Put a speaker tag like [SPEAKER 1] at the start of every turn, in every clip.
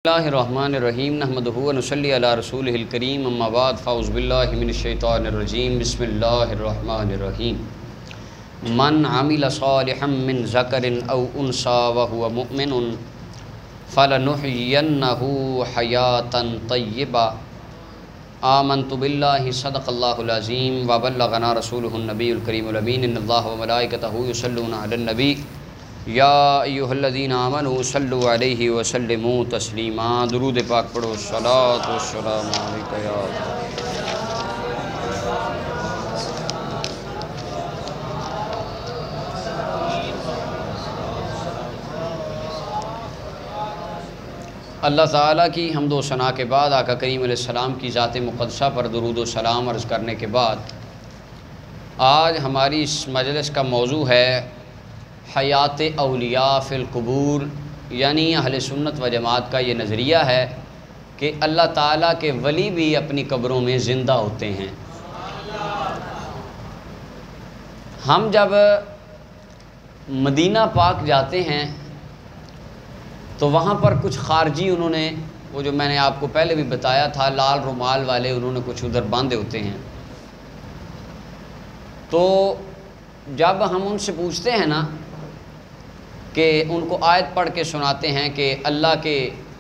[SPEAKER 1] اللہ الرحمن الرحیم نحمدہ و نصلی علی رسولہ الکریم اما بعد فاعوذ باللہ من الشیطان الرجیم بسم اللہ الرحمن الرحیم من عمل صالحا من ذکر او انثی وهو مؤمن فلنحیینہ حیاتا طیبہ آمنت باللہ صدق اللہ العظیم وبلغنا رسولہ النبی الکریم الامین ان اللہ وملائکتہ یصلون علی النبی یا ایھا الذین آمنوا صلوا علیہ وسلموا تسلیما۔ درود پاک پڑھو، صلاۃ والسلام علیک یا اللہ تعالیٰ کی حمد و ثنا کے بعد آقا کریم علیہ السلام کی ذات مقدسہ پر درود و سلام عرض کرنے کے بعد آج ہماری اس مجلس کا موضوع ہے حیات اولیاء فی القبور، یعنی اہل سنت و جماعت کا یہ نظریہ ہے کہ اللہ تعالیٰ کے ولی بھی اپنی قبروں میں زندہ ہوتے ہیں۔ ہم جب مدینہ پاک جاتے ہیں تو وہاں پر کچھ خارجی انہوں نے وہ جو میں نے آپ کو پہلے بھی بتایا تھا لال رومال والے انہوں نے کچھ ادھر باندھے ہوتے ہیں، تو جب ہم ان سے پوچھتے ہیں نا کہ ان کو آیت پڑھ کے سناتے ہیں کہ اللہ کے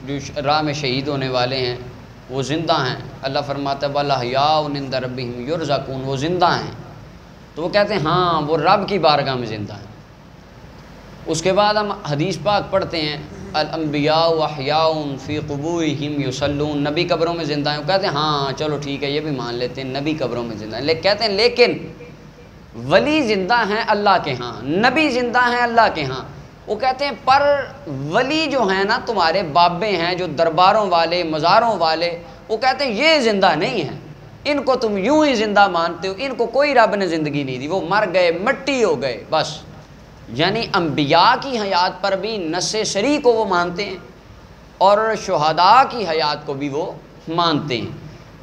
[SPEAKER 1] جو راہ میں شہید ہونے والے ہیں وہ زندہ ہیں، اللہ فرماتا ہے بل احیاء عند ربہم یرزقون، وہ زندہ ہیں، تو وہ کہتے ہیں ہاں وہ رب کی بارگاہ میں زندہ ہیں۔ اس کے بعد ہم حدیث پاک پڑھتے ہیں الانبیاء احیاء فی قبورہم یصلون، نبی قبروں میں زندہ ہیں، وہ کہتے ہیں ہاں چلو ٹھیک ہے یہ بھی مان لیتے ہیں نبی قبروں میں زندہ ہیں، کہتے ہیں لیکن ولی زندہ ہیں اللہ کے ہاں، نبی زندہ ہیں اللہ کے ہاں۔ وہ کہتے ہیں پر ولی جو ہیں نا تمہارے بابے ہیں جو درباروں والے مزاروں والے، وہ کہتے ہیں یہ زندہ نہیں ہیں، ان کو تم یوں ہی زندہ مانتے ہو، ان کو کوئی رب نے زندگی نہیں دی، وہ مر گئے مٹی ہو گئے بس۔ یعنی انبیاء کی حیات پر بھی نص شرعی کو وہ مانتے ہیں اور شہداء کی حیات کو بھی وہ مانتے ہیں،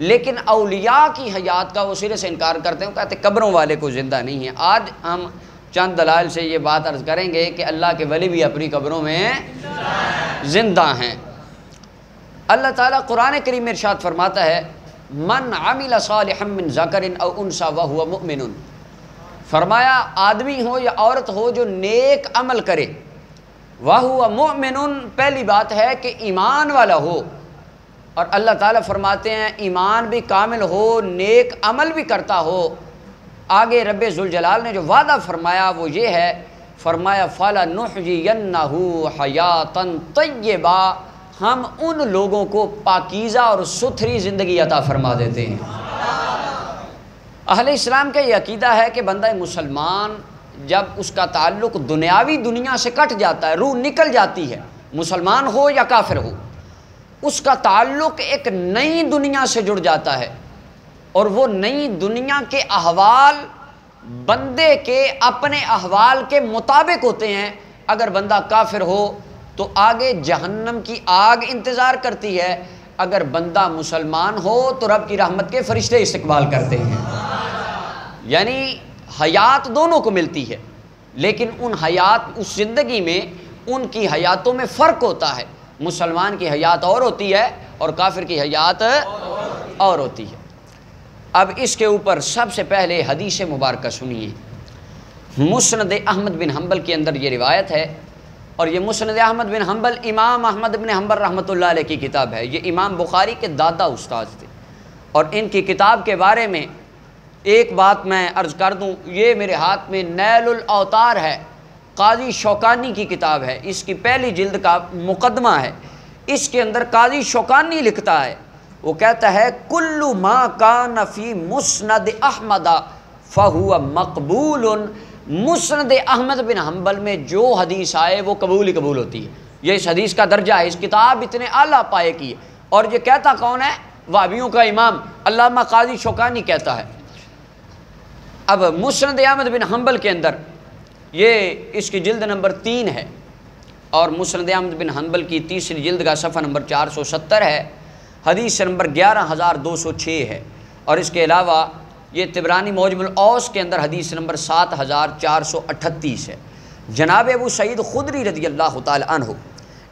[SPEAKER 1] لیکن اولیاء کی حیات کا وہ سرے سے انکار کرتے ہیں، وہ کہتے ہیں قبروں والے کو زندہ نہیں ہے۔ آج ہم چند دلائل سے یہ بات عرض کریں گے کہ اللہ کے ولی بھی اپنی قبروں میں زندہ ہیں۔ اللہ تعالیٰ قرآن کریم میں ارشاد فرماتا ہے من عمل صالحا من ذکر او انثی وهو مؤمن، فرمایا آدمی ہو یا عورت ہو جو نیک عمل کرے، وهو مؤمن، پہلی بات ہے کہ ایمان والا ہو، اور اللہ تعالیٰ فرماتے ہیں ایمان بھی کامل ہو نیک عمل بھی کرتا ہو۔ آگے رب ذوالجلال نے جو وعدہ فرمایا وہ یہ ہے، فرمایا فَلَنُحْيِيَنَّهُ حَيَاةً طَيِّبَةً، ہم ان لوگوں کو پاکیزہ اور ستھری زندگی عطا فرما دیتے ہیں۔ اہل اسلام کا یہ عقیدہ ہے کہ بندہ مسلمان جب اس کا تعلق دنیاوی دنیا سے کٹ جاتا ہے، روح نکل جاتی ہے، مسلمان ہو یا کافر ہو، اس کا تعلق ایک نئی دنیا سے جڑ جاتا ہے، اور وہ نئی دنیا کے احوال بندے کے اپنے احوال کے مطابق ہوتے ہیں۔ اگر بندہ کافر ہو تو آگے جہنم کی آگ انتظار کرتی ہے، اگر بندہ مسلمان ہو تو رب کی رحمت کے فرشتے استقبال کرتے ہیں۔ یعنی حیات دونوں کو ملتی ہے، لیکن ان حیات اس زندگی میں ان کی حیاتوں میں فرق ہوتا ہے، مسلمان کی حیات اور ہوتی ہے اور کافر کی حیات اور ہوتی ہے۔ اب اس کے اوپر سب سے پہلے حدیث مبارکہ سنیے، مسند احمد بن حنبل کے اندر یہ روایت ہے، اور یہ مسند احمد بن حنبل امام احمد بن حنبل رحمۃ اللہ علیہ کی کتاب ہے، یہ امام بخاری کے دادا استاد تھے، اور ان کی کتاب کے بارے میں ایک بات میں عرض کر دوں، یہ میرے ہاتھ میں نیل الاوتار ہے، قاضی شوکانی کی کتاب ہے، اس کی پہلی جلد کا مقدمہ ہے، اس کے اندر قاضی شوکانی لکھتا ہے، وہ کہتا ہے کل ما کان فی مسند احمد فہو مقبول، مسند احمد بن حنبل میں جو حدیث آئے وہ قبول ہی قبول ہوتی ہے، یہ اس حدیث کا درجہ ہے، اس کتاب اتنے اعلیٰ پائے کی ہے، اور یہ کہتا کون ہے؟ وہابیوں کا امام علامہ قاضی شوکانی کہتا ہے۔ اب مسند احمد بن حنبل کے اندر یہ اس کی جلد نمبر 3 ہے، اور مسند احمد بن حنبل کی تیسری جلد کا صفحہ نمبر 470 ہے، حدیث نمبر 11206 ہے، اور اس کے علاوہ یہ طبرانی معجم الاوس کے اندر حدیث نمبر 7438 ہے۔ جناب ابو سعید خدری رضی اللہ تعالی عنہ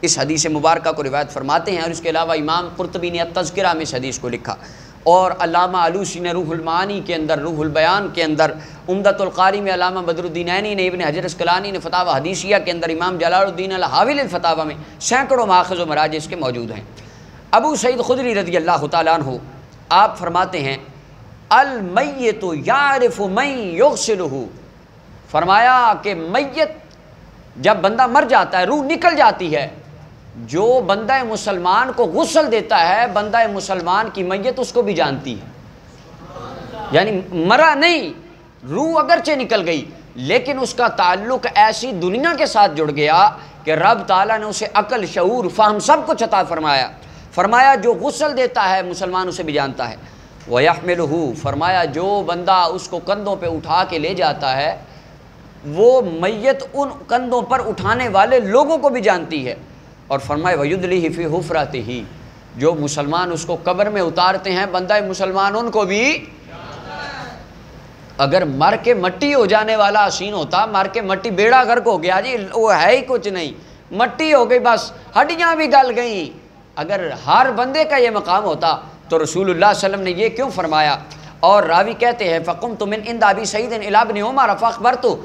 [SPEAKER 1] اس حدیث مبارکہ کو روایت فرماتے ہیں، اور اس کے علاوہ امام قرطبی نے التذکرہ میں اس حدیث کو لکھا، اور علامہ علوسی نے روح المعانی کے اندر، روح البیان کے اندر، عمدۃ القاری میں علامہ بدر الدین عینی نے، ابن حجر اسقلانی نے فتاوی حدیثیہ کے اندر، امام جلال الدین الحاوی الفتاوی میں سینکڑوں ماخذ و مراجع اس کے موجود ہیں۔ ابو سعید خدری رضی اللہ تعالیٰ عنہ آپ فرماتے ہیں المیت یعرف من یغسلہ، فرمایا کہ میت جب بندہ مر جاتا ہے، روح نکل جاتی ہے، جو بندہ مسلمان کو غسل دیتا ہے، بندہ مسلمان کی میت اس کو بھی جانتی ہے، یعنی مرا نہیں، روح اگرچہ نکل گئی لیکن اس کا تعلق ایسی دنیا کے ساتھ جڑ گیا کہ رب تعالیٰ نے اسے عقل، شعور، فہم سب کچھ عطا فرمایا۔ فرمایا جو غسل دیتا ہے مسلمان اسے بھی جانتا ہے۔ وَيَحْمِلُهُ، فرمایا جو بندہ اس کو کندھوں پہ اٹھا کے لے جاتا ہے، وہ میت ان کندھوں پر اٹھانے والے لوگوں کو بھی جانتی ہے۔ اور فرمایا وَيُدْلِهِ فِي حُفْرَتِهِ، جو مسلمان اس کو قبر میں اتارتے ہیں بندہ مسلمان ان کو بھی، اگر مر کے مٹی ہو جانے والا حسین ہوتا، مر کے مٹی بیڑا غرق ہو گیا جی، وہ ہے ہی کچھ نہیں، مٹی ہو گئی بس، ہڈیاں بھی گل گئیں، اگر ہر بندے کا یہ مقام ہوتا تو رسول اللہ صلی اللہ علیہ وسلم نے یہ کیوں فرمایا؟ اور راوی کہتے ہیں فَقُمْتُ مِنْ عِنْدَ أَبِي سَعِيدٍ إِلَىٰ ابْنِ عُمَرَ فَأَخْبَرْتُ،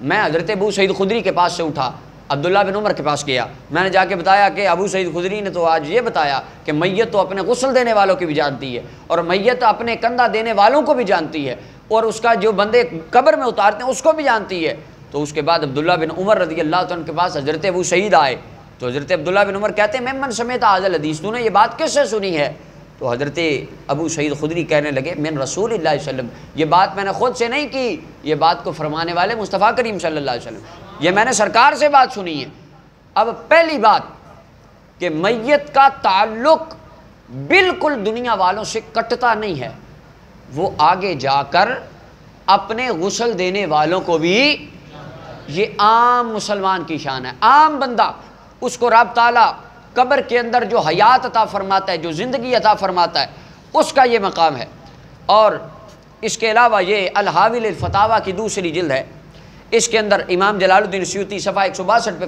[SPEAKER 1] میں حضرت ابو سعید خدری کے پاس سے اٹھا، عبداللہ بن عمر کے پاس گیا، میں نے جا کے بتایا کہ ابو سعید خدری نے تو آج یہ بتایا کہ میت تو اپنے غسل دینے والوں کی بھی جانتی ہے، اور میت اپنے کندھا دینے والوں کو بھی جانتی ہے، اور اس کا جو بندے قبر میں اتارتے ہیں اس کو بھی جانتی ہے۔ تو اس کے بعد عبداللہ بن عمر رضی اللہ عنہ کے پاس حضرت ابو سعید آئے، تو حضرت عبداللہ بن عمر کہتے ہیں ممن سمعت ھذا الحدیث، تو نے یہ بات کس سے سنی ہے؟ تو حضرت ابو سعید خدری کہنے لگے من رسول اللہ صلی اللہ علیہ وسلم، یہ بات میں نے خود سے نہیں کی، یہ بات کو فرمانے والے مصطفیٰ کریم صلی اللہ علیہ وسلم، یہ میں نے سرکار سے بات سنی ہے۔ اب پہلی بات کہ میت کا تعلق بالکل دنیا والوں سے کٹتا نہیں ہے، وہ آگے جا کر اپنے غسل دینے والوں کو بھی، یہ عام مسلمان کی شان ہے، عام بندہ اس کو رب تعالیٰ قبر کے اندر جو حیات عطا فرماتا ہے، جو زندگی عطا فرماتا ہے، اس کا یہ مقام ہے۔ اور اس کے علاوہ یہ الحاوی الفتاوی کی دوسری جلد ہے، اس کے اندر امام جلال الدین سیوطی صفحہ 162 پہ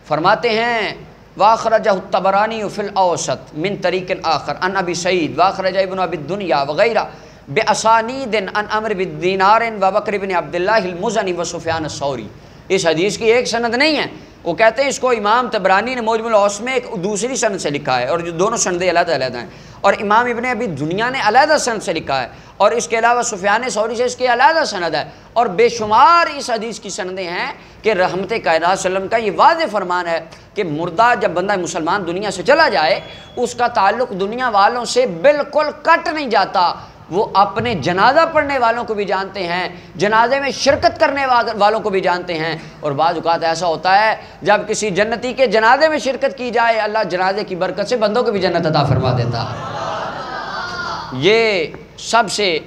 [SPEAKER 1] فرماتے ہیں واخرجہ الطبرانی فی الاوسط من طریق آخر عن ابی سعید واخرجہ ابن ابی الدنیا وغیرہ باسانید عن عمرو بن دینار وبکر بن عبداللہ المزنی وسفیان الثوری۔ اس حدیث کی ایک سند نہیں ہے، وہ کہتے ہیں اس کو امام طبرانی نے معجم الاوسط میں ایک دوسری سند سے لکھا ہے، اور جو دونوں سندیں علیحدہ علیحدہ ہیں، اور امام ابن ابی دنیا نے علیحدہ سند سے لکھا ہے، اور اس کے علاوہ سفیان ثوری سے اس کی علیحدہ سند ہے، اور بے شمار اس حدیث کی سندیں ہیں کہ رحمت کائنات صلی اللہ علیہ وسلم کا یہ واضح فرمان ہے کہ مردہ جب بندہ مسلمان دنیا سے چلا جائے، اس کا تعلق دنیا والوں سے بالکل کٹ نہیں جاتا، وہ اپنے جنازہ پڑھنے والوں کو بھی جانتے ہیں، جنازے میں شرکت کرنے والوں کو بھی جانتے ہیں، اور بعض اوقات ایسا ہوتا ہے جب کسی جنتی کے جنازے میں شرکت کی جائے، اللہ جنازے کی برکت سے بندوں کو بھی جنت عطا فرما دیتا ہے۔ یہ سب سے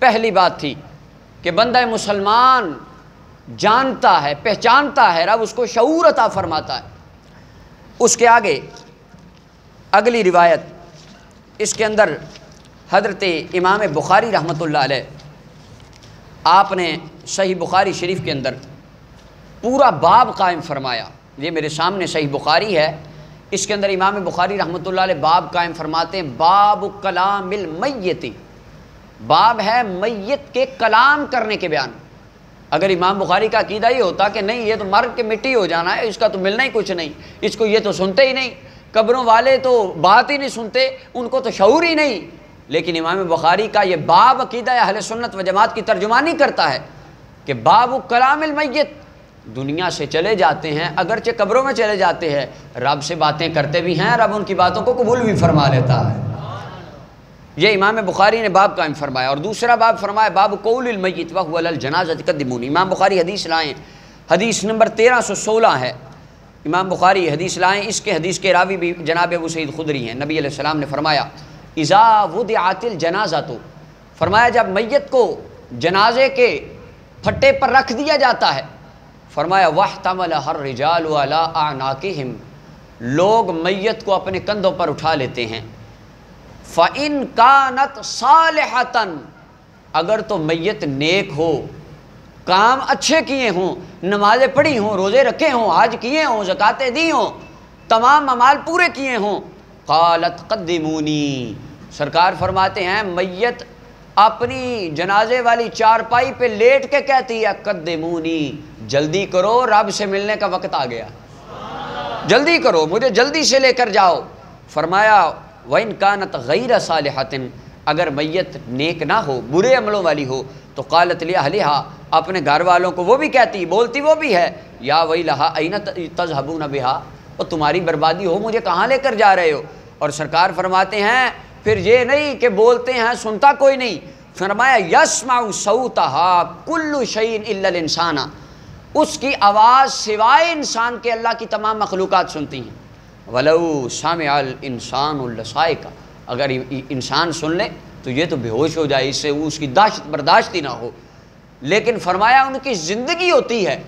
[SPEAKER 1] پہلی بات تھی کہ بندہ مسلمان جانتا ہے، پہچانتا ہے، رب اس کو شعور عطا فرماتا ہے۔ اس کے آگے اگلی روایت، اس کے اندر حضرت امام بخاری رحمۃ اللہ علیہ، آپ نے صحیح بخاری شریف کے اندر پورا باب قائم فرمایا، یہ میرے سامنے صحیح بخاری ہے، اس کے اندر امام بخاری رحمۃ اللہ علیہ باب قائم فرماتے ہیں باب کلام المیت، باب ہے میت کے کلام کرنے کے بیان۔ اگر امام بخاری کا عقیدہ یہ ہوتا کہ نہیں یہ تو مر کے مٹی ہو جانا ہے، اس کا تو ملنا ہی کچھ نہیں، اس کو یہ تو سنتے ہی نہیں، قبروں والے تو بات ہی نہیں سنتے، ان کو تو شعور ہی نہیں، لیکن امام بخاری کا یہ باب عقیدہ اہل سنت و جماعت کی ترجمانی کرتا ہے کہ باب کلام المیت، دنیا سے چلے جاتے ہیں، اگرچہ قبروں میں چلے جاتے ہیں، رب سے باتیں کرتے بھی ہیں، رب ان کی باتوں کو قبول بھی فرما لیتا ہے۔ یہ امام بخاری نے باب قائم فرمایا۔ اور دوسرا باب فرمایا باب قول المیت وهو علی الجنازۃ قدمونی، امام بخاری حدیث لائیں، حدیث نمبر 1316 ہے، امام بخاری حدیث لائیں، اس کے حدیث کے راوی بھی جناب ابو سعید خدری ہیں۔ نبی علیہ السلام نے فرمایا اذا وضعت الجنازۃ، فرمایا جب میت کو جنازے کے پھٹے پر رکھ دیا جاتا ہے، فرمایا واحتملها الرجال علی اعناقہم، لوگ میت کو اپنے کندھوں پر اٹھا لیتے ہیں، فَإِن كَانَتْ صَالِحَةً، اگر تو میت نیک ہو، کام اچھے کیے ہوں، نمازیں پڑھی ہوں، روزے رکھے ہوں، حج کیے ہوں، زکاتیں دی ہوں، تمام اعمال پورے کیے ہوں. قالت قدمونی، سرکار فرماتے ہیں میت اپنی جنازے والی چارپائی پہ لیٹ کے کہتی ہے قدمونی، جلدی کرو رب سے ملنے کا وقت آ گیا، جلدی کرو مجھے جلدی سے لے کر جاؤ. فرمایا وَإِن كَانَتْ غَيْرَ صَالِحَةٍ، اگر میت نیک نہ ہو، برے عملوں والی ہو، تو قالت لِأَهْلِهَا، اپنے گھر والوں کو وہ بھی کہتی، بولتی وہ بھی ہے، یا وَيْلَهَا أَيْنَ تَذْهَبُونَ بِهَا، اور تمہاری بربادی ہو، مجھے کہاں لے کر جا رہے ہو. اور سرکار فرماتے ہیں پھر یہ نہیں کہ بولتے ہیں سنتا کوئی نہیں، فرمایا یسمع صوتها کل شیء الا الانسان، اس کی آواز سوائے انسان کے اللہ کی تمام مخلوقات سنتی ہیں. ولو سمع الانسان لصائق، اگر انسان سن لے تو یہ تو بے ہوش ہو جائے، اس سے اس کی داشت برداشت ہی نہ ہو. لیکن فرمایا ان کی زندگی ہوتی ہے،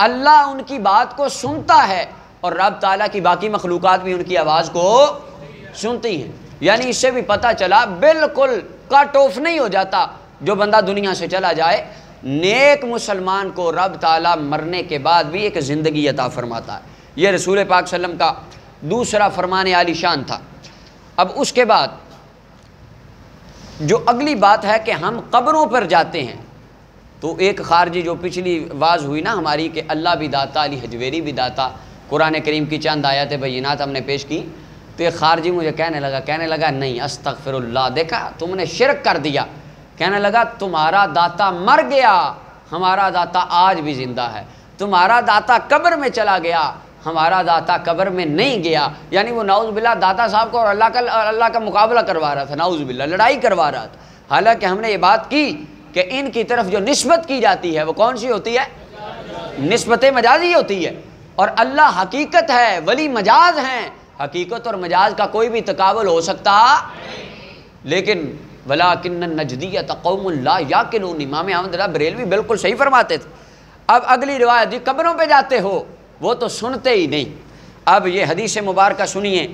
[SPEAKER 1] اللہ ان کی بات کو سنتا ہے اور رب تعالیٰ کی باقی مخلوقات بھی ان کی آواز کو سنتی ہیں. یعنی اس سے بھی پتہ چلا بالکل کٹ آف نہیں ہو جاتا جو بندہ دنیا سے چلا جائے. نیک مسلمان کو رب تعالیٰ مرنے کے بعد بھی ایک زندگی عطا فرماتا ہے. یہ رسول پاک صلی اللہ علیہ وسلم کا دوسرا فرمان عالی شان تھا. اب اس کے بعد جو اگلی بات ہے کہ ہم قبروں پر جاتے ہیں، تو ایک خارجی جو پچھلی واز ہوئی نا ہماری کہ اللہ بھی داتا علی حجویری بھی داتا، قرآن کریم کی چند آیات بینات ہم نے پیش کی، تو ایک خارجی مجھے کہنے لگا نہیں استغفر اللہ، دیکھا تم نے شرک کر دیا. کہنے لگا تمہارا داتا مر گیا، ہمارا داتا آج بھی زندہ ہے. تمہارا داتا قبر میں چلا گیا، ہمارا داتا قبر میں نہیں گیا. یعنی وہ نعوذ باللہ داتا صاحب کو اور اللہ کا مقابلہ کروا رہا تھا، نعوذ باللہ لڑائی کروا رہا تھا. حالانکہ ہم نے یہ بات کی کہ ان کی طرف جو نسبت کی جاتی ہے وہ کون سی ہوتی ہے؟ نسبت مجازی ہوتی ہے. اور اللہ حقیقت ہے، ولی مجاز ہیں. حقیقت اور مجاز کا کوئی بھی تقابل ہو سکتا لیکن وَلَٰكِنَّ النَّجْدِيَّةَ قَوْمٌ لَا يَعْقِلُونَ، امام احمد بریلوی بالکل صحیح فرماتے تھے. اب اگلی روایت جی قبروں پہ جاتے ہو، وہ تو سنتے ہی نہیں. اب یہ حدیث مبارکہ سنیے،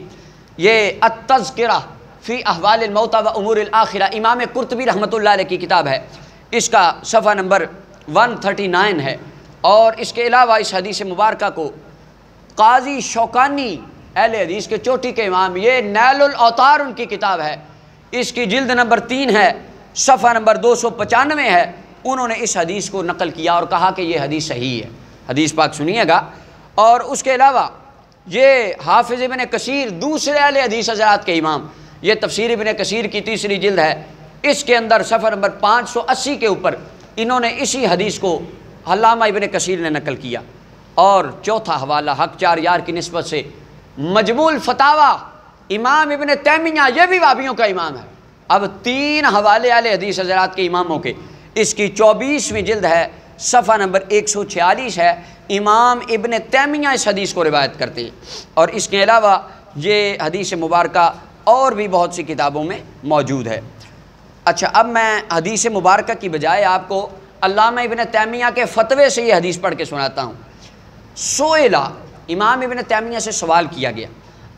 [SPEAKER 1] یہ التذکرہ فی احوال الموتى و امور الاخرہ، امام قرطبی رحمۃ اللہ علیہ کی کتاب ہے. اس کا صفحہ نمبر 139 ہے. اور اس کے علاوہ اس حدیث مبارکہ کو قاضی شوکانی اہل حدیث کے چوٹی کے امام، یہ نیل الاوطار ان کی کتاب ہے، اس کی جلد نمبر 3 ہے، صفحہ نمبر 295 ہے. انہوں نے اس حدیث کو نقل کیا اور کہا کہ یہ حدیث صحیح ہے. حدیث پاک سنیے گا. اور اس کے علاوہ یہ حافظ ابن کثیر، دوسرے اہل حدیث حضرات کے امام، یہ تفسیر ابن کثیر کی تیسری جلد ہے، اس کے اندر صفحہ نمبر 580 کے اوپر انہوں نے اسی حدیث کو علامہ ابن کثیر نے نقل کیا. اور چوتھا حوالہ حق چار یار کی نسبت سے مجموع الفتاوی امام ابن تیمیہ، یہ بھی وہابیوں کا امام ہے. اب 3 حوالے اہل حدیث حضرات کے اماموں کے، اس کی 24ویں جلد ہے، صفحہ نمبر 146 ہے. امام ابن تیمیہ اس حدیث کو روایت کرتے ہیں. اور اس کے علاوہ یہ حدیث مبارکہ اور بھی بہت سی کتابوں میں موجود ہے. اچھا اب میں حدیث مبارکہ کی بجائے آپ کو علامہ ابن تیمیہ کے فتوے سے یہ حدیث پڑھ کے سناتا ہوں. سئلا، امام ابن تیمیہ سے سوال کیا گیا،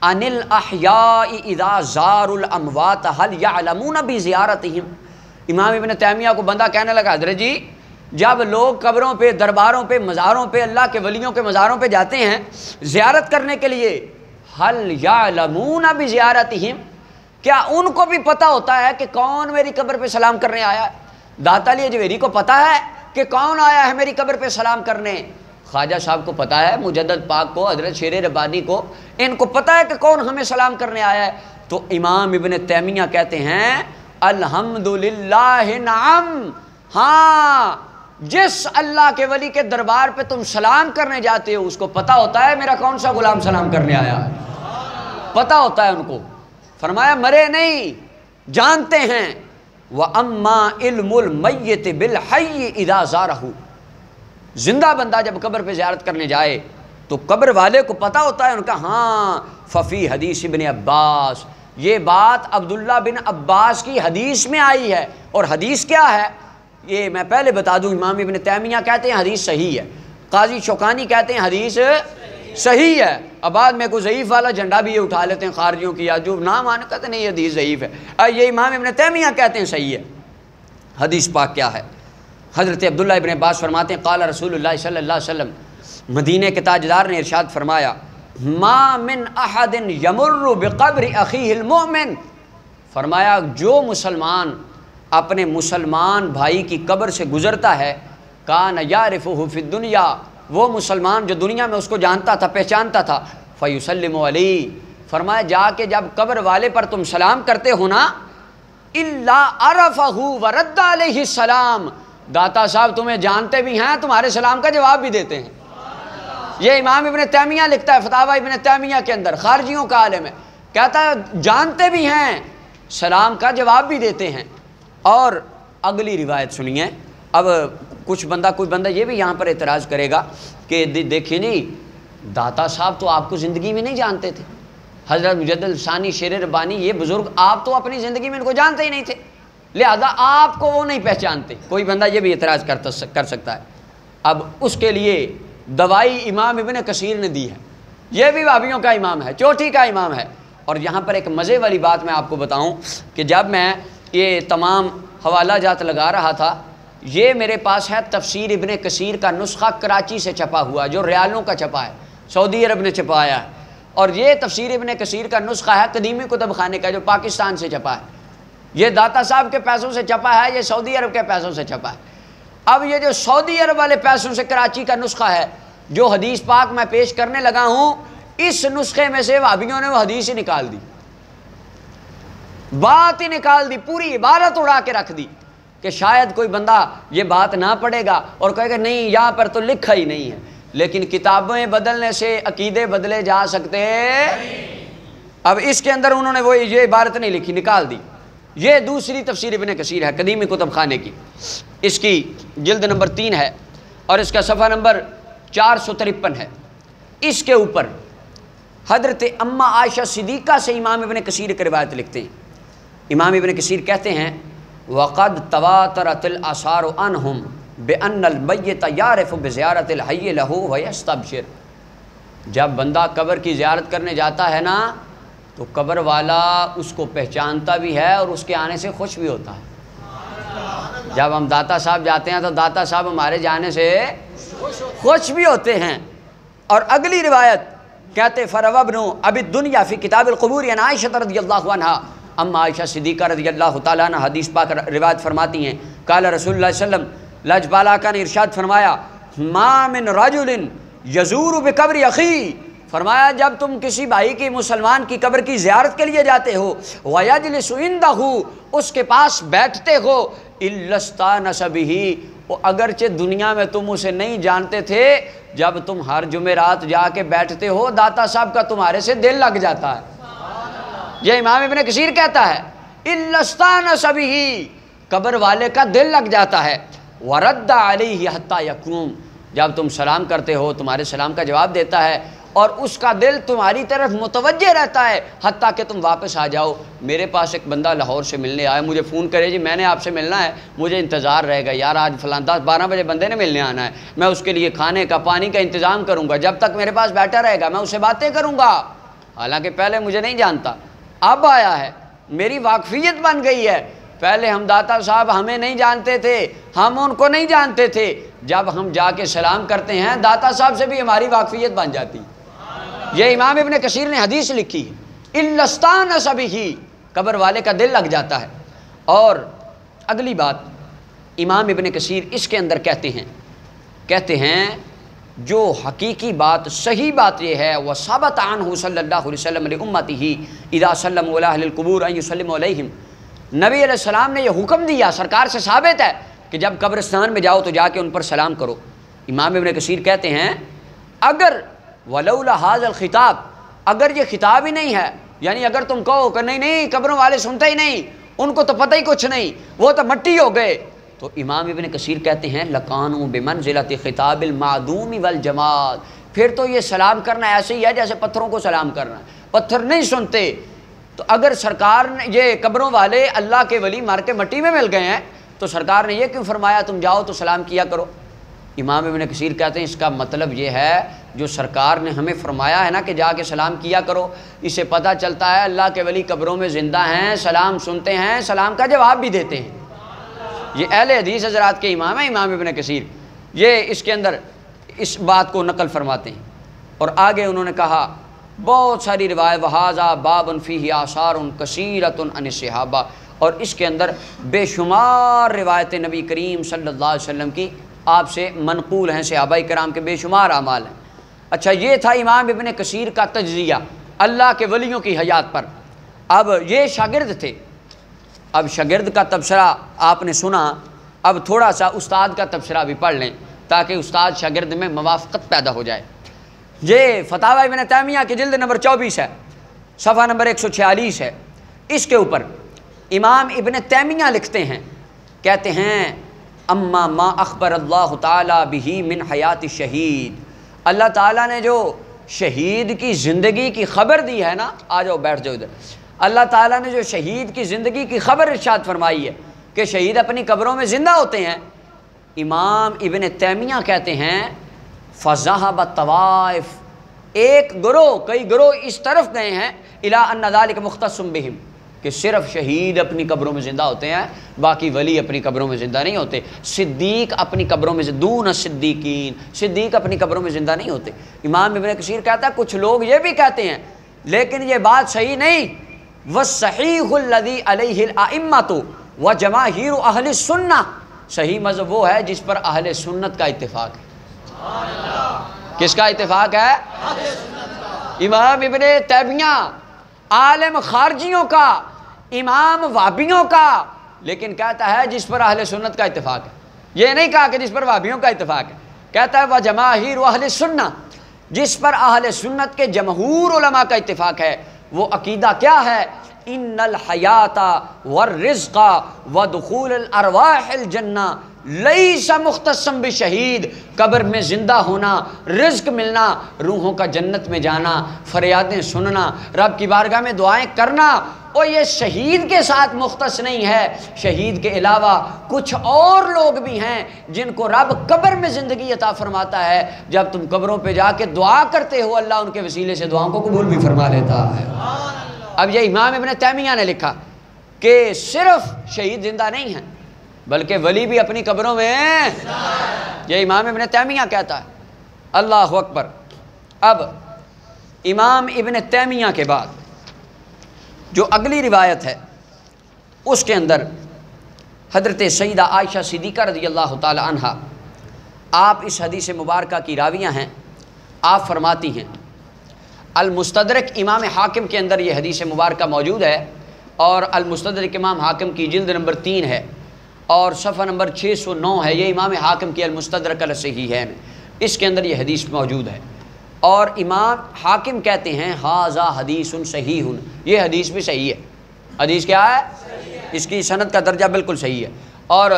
[SPEAKER 1] عن الاحیاء اذا زاروا الاموات هل يعلمون بزیارتهم. امام ابن تیمیہ کو بندہ کہنے لگا حضرت جی جب لوگ قبروں پہ، درباروں پہ، مزاروں پہ، اللہ کے ولیوں کے مزاروں پہ جاتے ہیں زیارت کرنے کے لیے، هل يعلمون بزیارتهم، کیا ان کو بھی پتہ ہوتا ہے کہ کون میری قبر پہ سلام کرنے آیا ہے؟ داتا علی حجویری کو پتہ ہے کہ کون آیا ہے میری قبر پہ سلام کرنے، خواجہ صاحب کو پتہ ہے، مجدد پاک کو، حضرت شیر ربانی کو، ان کو پتہ ہے کہ کون ہمیں سلام کرنے آیا ہے. تو امام ابن تیمیہ کہتے ہیں الحمدللہ نعم، ہاں جس اللہ کے ولی کے دربار پہ تم سلام کرنے جاتے ہو اس کو پتہ ہوتا ہے میرا کون سا غلام سلام کرنے آیا ہے، پتہ ہوتا ہے ان کو. فرمایا مرے نہیں، جانتے ہیں. وَأَمَّا عِلْمُ الْمَيِّتِ بِالْحَيِّ إِذَا زَارَهُ، زندہ بندہ جب قبر پہ زیارت کرنے جائے تو قبر والے کو پتہ ہوتا ہے ان کا. ہاں ففی حدیث ابن عباس، یہ بات عبداللہ بن عباس کی حدیث میں آئی ہے. اور حدیث کیا ہے یہ میں پہلے بتا دوں، امام ابن تیمیہ کہتے ہیں حدیث صحیح ہے، قاضی شوکانی کہتے ہیں حدیث صحیح ہے. اب بعد میں کوئی ضعیف والا جھنڈا بھی یہ اٹھا لیتے ہیں خارجیوں کی، یا جو نام آنے کہتے ہیں نہیں یہ حدیث ضعیف ہے. یہ امام ابن تیمیہ کہتے ہیں صحیح ہے. حدیث پاک کیا ہے؟ حضرت عبداللہ ابن عباس فرماتے ہیں قال رسول اللہ صلی اللہ علیہ وسلم، مدینہ کے تاجدار نے ارشاد فرمایا ما من احد یمر بقبر اخیہ المؤمن، فرمایا جو مسلمان اپنے مسلمان بھائی کی قبر سے گزرتا ہے، کان یعرفہ فی الدنیا، وہ مسلمان جو دنیا میں اس کو جانتا تھا، پہچانتا تھا، فیسلم علیہ، فرمایا جا کے جب قبر والے پر تم سلام کرتے ہو نا، الا عرفہ ورد علیہ السلام، داتا صاحب تمہیں جانتے بھی ہیں، تمہارے سلام کا جواب بھی دیتے ہیں۔ یہ امام ابن تیمیہ لکھتا ہے فتاوی ابن تیمیہ کے اندر، خارجیوں کا عالم ہے، کہتا ہے جانتے بھی ہیں، سلام کا جواب بھی دیتے ہیں۔ اور اگلی روایت سنیے۔ اب کوئی بندہ یہ بھی یہاں پر اعتراض کرے گا کہ دیکھیے نہیں، داتا صاحب تو آپ کو زندگی میں نہیں جانتے تھے، حضرت مجدد ثانی شیر ربانی یہ بزرگ آپ تو اپنی زندگی میں ان کو جانتے ہی نہیں تھے، لہذا آپ کو وہ نہیں پہچانتے۔ کوئی بندہ یہ بھی اعتراض کر سکتا ہے۔ اب اس کے لیے دوائی امام ابن کثیر نے دی ہے، یہ بھی وہابیوں کا امام ہے، چوٹی کا امام ہے۔ اور یہاں پر ایک مزے والی بات میں آپ کو بتاؤں کہ جب میں یہ تمام حوالہ جات لگا رہا تھا، یہ میرے پاس ہے تفسیر ابن کثیر کا نسخہ، کراچی سے چھپا ہوا، جو ریالوں کا چھپا ہے، سعودی عرب نے چھپایا ہے۔ اور یہ تفسیر ابن کثیر کا نسخہ ہے قدیمی کتب خانے کا، جو پاکستان سے چھپا ہے۔ یہ داتا صاحب کے پیسوں سے چھپا ہے، یہ سعودی عرب کے پیسوں سے چھپا ہے۔ اب یہ جو سعودی عرب والے پیسوں سے کراچی کا نسخہ ہے، جو حدیث پاک میں پیش کرنے لگا ہوں، اس نسخے میں سے وہابیوں نے وہ حدیث ہی نکال دی، بات ہی نکال دی، پوری عبارت اڑا کے رکھ دی کہ شاید کوئی بندہ یہ بات نہ پڑھے گا اور کہے گا نہیں یہاں پر تو لکھا ہی نہیں ہے۔ لیکن کتابیں بدلنے سے عقیدے بدلے جا سکتے۔ اب اس کے اندر انہوں نے وہ یہ عبارت نہیں لکھی، نکال دی۔ یہ دوسری تفسیر ابن کثیر ہے قدیمی کتب خانے کی، اس کی جلد نمبر 3 ہے اور اس کا صفحہ نمبر 453 ہے۔ اس کے اوپر حضرت اماں عائشہ صدیقہ سے امام ابن کثیر کی روایت لکھتے ہیں۔ امام ابن کثیر کہتے ہیں وَقَدْ تَوَاتَرَتِ الْآثَارُ عَنْهُمْ بِأَنَّ الْمَيِّتَ يَعْرِفُ بِزِيَارَةِ الْحَيِّ لَهُ وَيَسْتَبْشِرُ، جب بندہ قبر کی زیارت کرنے جاتا ہے نا تو قبر والا اس کو پہچانتا بھی ہے اور اس کے آنے سے خوش بھی ہوتا ہے۔ جب ہم داتا صاحب جاتے ہیں تو داتا صاحب ہمارے جانے سے خوش بھی ہوتے ہیں۔ اور اگلی روایت کہتے فَرَوَى ابْنُ أَبِي الدُّنْيَا فِي كِتَابِ الْقُبُورِ عَنْ عَائِشَةَ رضی اللہ عنہا، اما عائشہ صدیقہ رضی اللہ تعالیٰ عنہ حدیث پاک روایت فرماتی ہیں، قال رسول اللہ صلی اللہ علیہ وسلم، لجپال آقا نے ارشاد فرمایا، ما من رجل یزور بقبر اخی، فرمایا جب تم کسی بھائی کی مسلمان کی قبر کی زیارت کے لیے جاتے ہو، وَيَجْلِسُ عِنْدَهُ، اس کے پاس بیٹھتے ہو، إِلَّا اسْتَأْنَسَ بِهِ، اگرچہ دنیا میں تم اسے نہیں جانتے تھے، جب تم ہر جمعرات جا کے بیٹھتے ہو داتا صاحب کا تمہارے سے دل لگ جاتا ہے۔ یہ امام ابن کثیر کہتا ہے إِلَّا اسْتَأْنَسَ بِهِ، قبر والے کا دل لگ جاتا ہے۔ وَرَدَّ عَلَيْهِ حَتَّى يَقُومَ، جب تم سلام کرتے ہو تمہارے سلام کا جواب دیتا ہے اور اس کا دل تمہاری طرف متوجہ رہتا ہے حتیٰ کہ تم واپس آ جاؤ۔ میرے پاس ایک بندہ لاہور سے ملنے آیا، مجھے فون کرے جی میں نے آپ سے ملنا ہے، مجھے انتظار رہے گا یار، آج فلاں 10-12 بجے بندے نے ملنے آنا ہے، میں اس کے لیے کھانے کا پانی کا انتظام کروں گا، جب تک میرے پاس بیٹھا رہے گا میں اسے باتیں کروں گا، حالانکہ پہلے مجھے نہیں جانتا، اب آیا ہے، میری واقفیت بن گئی ہے۔ پہلے ہم داتا صاحب ہمیں نہیں جانتے تھے، ہم ان کو نہیں جانتے تھے، جب ہم جا کے سلام کرتے ہیں داتا صاحب سے بھی ہماری واقفیت بن جاتی۔ یہ امام ابن کثیر نے حدیث لکھی ہے، إِلَّا اسْتَأْنَسَ بِهِ، قبر والے کا دل لگ جاتا ہے۔ اور اگلی بات امام ابن کثیر اس کے اندر کہتے ہیں جو حقیقی بات صحیح بات یہ ہے، وَثَبَتَ عَنْهُ صلی اللہ علیہ وسلم لِأُمَّتِهِ إِذَا سَلَّمُوا عَلَىٰ أَهْلِ الْقُبُورِ أَن يُسَلِّمُوا عَلَيْهِمْ، نبی علیہ السلام نے یہ حکم دیا، سرکار سے ثابت ہے کہ جب قبرستان میں جاؤ تو جا کے ان پر سلام کرو۔ امام ابن کثیر کہتے ہیں اگر وَلَوْلَا هَذَا الْخِطَابِ، اگر یہ خطاب ہی نہیں ہے، یعنی اگر تم کہو کہ نہیں قبروں والے سنتے ہی نہیں، ان کو تو پتہ ہی کچھ نہیں، وہ تو مٹی ہو گئے، تو امام ابن کثیر کہتے ہیں لَكَانُوا بِمَنْزِلَةِ خِطَابِ الْمَعْدُومِ وَالْجَمَادِ، پھر تو یہ سلام کرنا ایسے ہی ہے جیسے پتھروں کو سلام کرنا ہے، پتھر نہیں سنتے۔ تو اگر سرکار نے یہ قبروں والے اللہ کے ولی مار کے مٹی میں مل گئے ہیں تو سرکار نے یہ کیوں فرمایا تم جاؤ تو سلام کیا کرو؟ امام ابن کثیر کہتے ہیں اس کا مطلب یہ ہے جو سرکار نے ہمیں فرمایا ہے نا کہ جا کے سلام کیا کرو، اسے پتہ چلتا ہے اللہ کے ولی قبروں میں زندہ ہیں، سلام سنتے ہیں، سلام کا جواب بھی دیتے ہیں۔ یہ اہل حدیث حضرات کے امام ہیں امام ابن کثیر، یہ اس کے اندر اس بات کو نقل فرماتے ہیں۔ اور آگے انہوں نے کہا بہت ساری روایت وہذا باب فیہ آثار کثیرۃ عن الصحابہ، اور اس کے اندر بے شمار روایت نبی کریم صلی اللہ علیہ وسلم کی آپ سے منقول ہیں، صحابہ کرام کے بے شمار اعمال ہیں۔ اچھا، یہ تھا امام ابن کثیر کا تجزیہ اللہ کے ولیوں کی حیات پر۔ اب یہ شاگرد تھے، اب شاگرد کا تبصرہ آپ نے سنا، اب تھوڑا سا استاد کا تبصرہ بھی پڑھ لیں تاکہ استاد شاگرد میں موافقت پیدا ہو جائے۔ یہ فتاوی ابن تیمیہ کی جلد نمبر 24 ہے، صفحہ نمبر 146 ہے۔ اس کے اوپر امام ابن تیمیہ لکھتے ہیں، کہتے ہیں اما ما اخبر اللہ تعالی بہ من حیات الشہید، اللہ تعالیٰ نے جو شہید کی زندگی کی خبر دی ہے نا، آ جاؤ بیٹھ جاؤ ادھر، اللہ تعالیٰ نے جو شہید کی زندگی کی خبر ارشاد فرمائی ہے کہ شہید اپنی قبروں میں زندہ ہوتے ہیں، امام ابن تیمیہ کہتے ہیں فذهب الطوائف، ایک گروہ، کئی گروہ اس طرف گئے ہیں الی ان ذلک مختص بہم، کہ صرف شہید اپنی قبروں میں زندہ ہوتے ہیں، باقی ولی اپنی قبروں میں زندہ نہیں ہوتے، صدیق اپنی قبروں میں دون الصدیقین، صدیق اپنی قبروں میں زندہ نہیں ہوتے۔ امام ابن کثیر کہتا ہے کچھ لوگ یہ بھی کہتے ہیں لیکن یہ بات صحیح نہیں، والصحیح الذی علیہ الائمۃ وجماہیر اہل السنہ، صحیح مذہب وہ ہے جس پر اہل سنت کا اتفاق ہے۔ کس کا اتفاق ہے؟ امام ابن تیمیہ عالم خارجیوں کا، امام وہابیوں کا، لیکن کہتا ہے جس پر اہل سنت کا اتفاق ہے۔ یہ نہیں کہا کہ جس پر وہابیوں کا اتفاق ہے، کہتا ہے وجماہیر اہل السنہ، جس پر اہل سنت کے جمہور علماء کا اتفاق ہے۔ وہ عقیدہ کیا ہے؟ ان الحیات والرزق ودخول الارواح الجنہ لیس مختصا بشہید، قبر میں زندہ ہونا، رزق ملنا، روحوں کا جنت میں جانا، فریادیں سننا، رب کی بارگاہ میں دعائیں کرنا، اور یہ شہید کے ساتھ مختص نہیں ہے، شہید کے علاوہ کچھ اور لوگ بھی ہیں جن کو رب قبر میں زندگی عطا فرماتا ہے، جب تم قبروں پہ جا کے دعا کرتے ہو اللہ ان کے وسیلے سے دعاؤں کو قبول بھی فرما لیتا ہے۔ اب یہ امام ابن تیمیہ نے لکھا کہ صرف شہید زندہ نہیں ہیں بلکہ ولی بھی اپنی قبروں میں ہیں، یہ امام ابن تیمیہ کہتا ہے۔ اللہ اکبر۔ اب امام ابن تیمیہ کے بعد جو اگلی روایت ہے اس کے اندر حضرت سیدہ عائشہ صدیقہ رضی اللہ تعالی عنہا، آپ اس حدیث مبارکہ کی راویہ ہیں، آپ فرماتی ہیں المستدرک امام حاکم کے اندر یہ حدیث مبارکہ موجود ہے، اور المستدرک امام حاکم کی جلد نمبر 3 ہے اور صفحہ نمبر 609 ہے، یہ امام حاکم کی المستدرک الصحیحین، اس کے اندر یہ حدیث موجود ہے، اور امام حاکم کہتے ہیں ھذا حدیث صحیح، یہ حدیث بھی صحیح ہے۔ حدیث کیا ہے؟ اس کی سند کا درجہ بالکل صحیح ہے، اور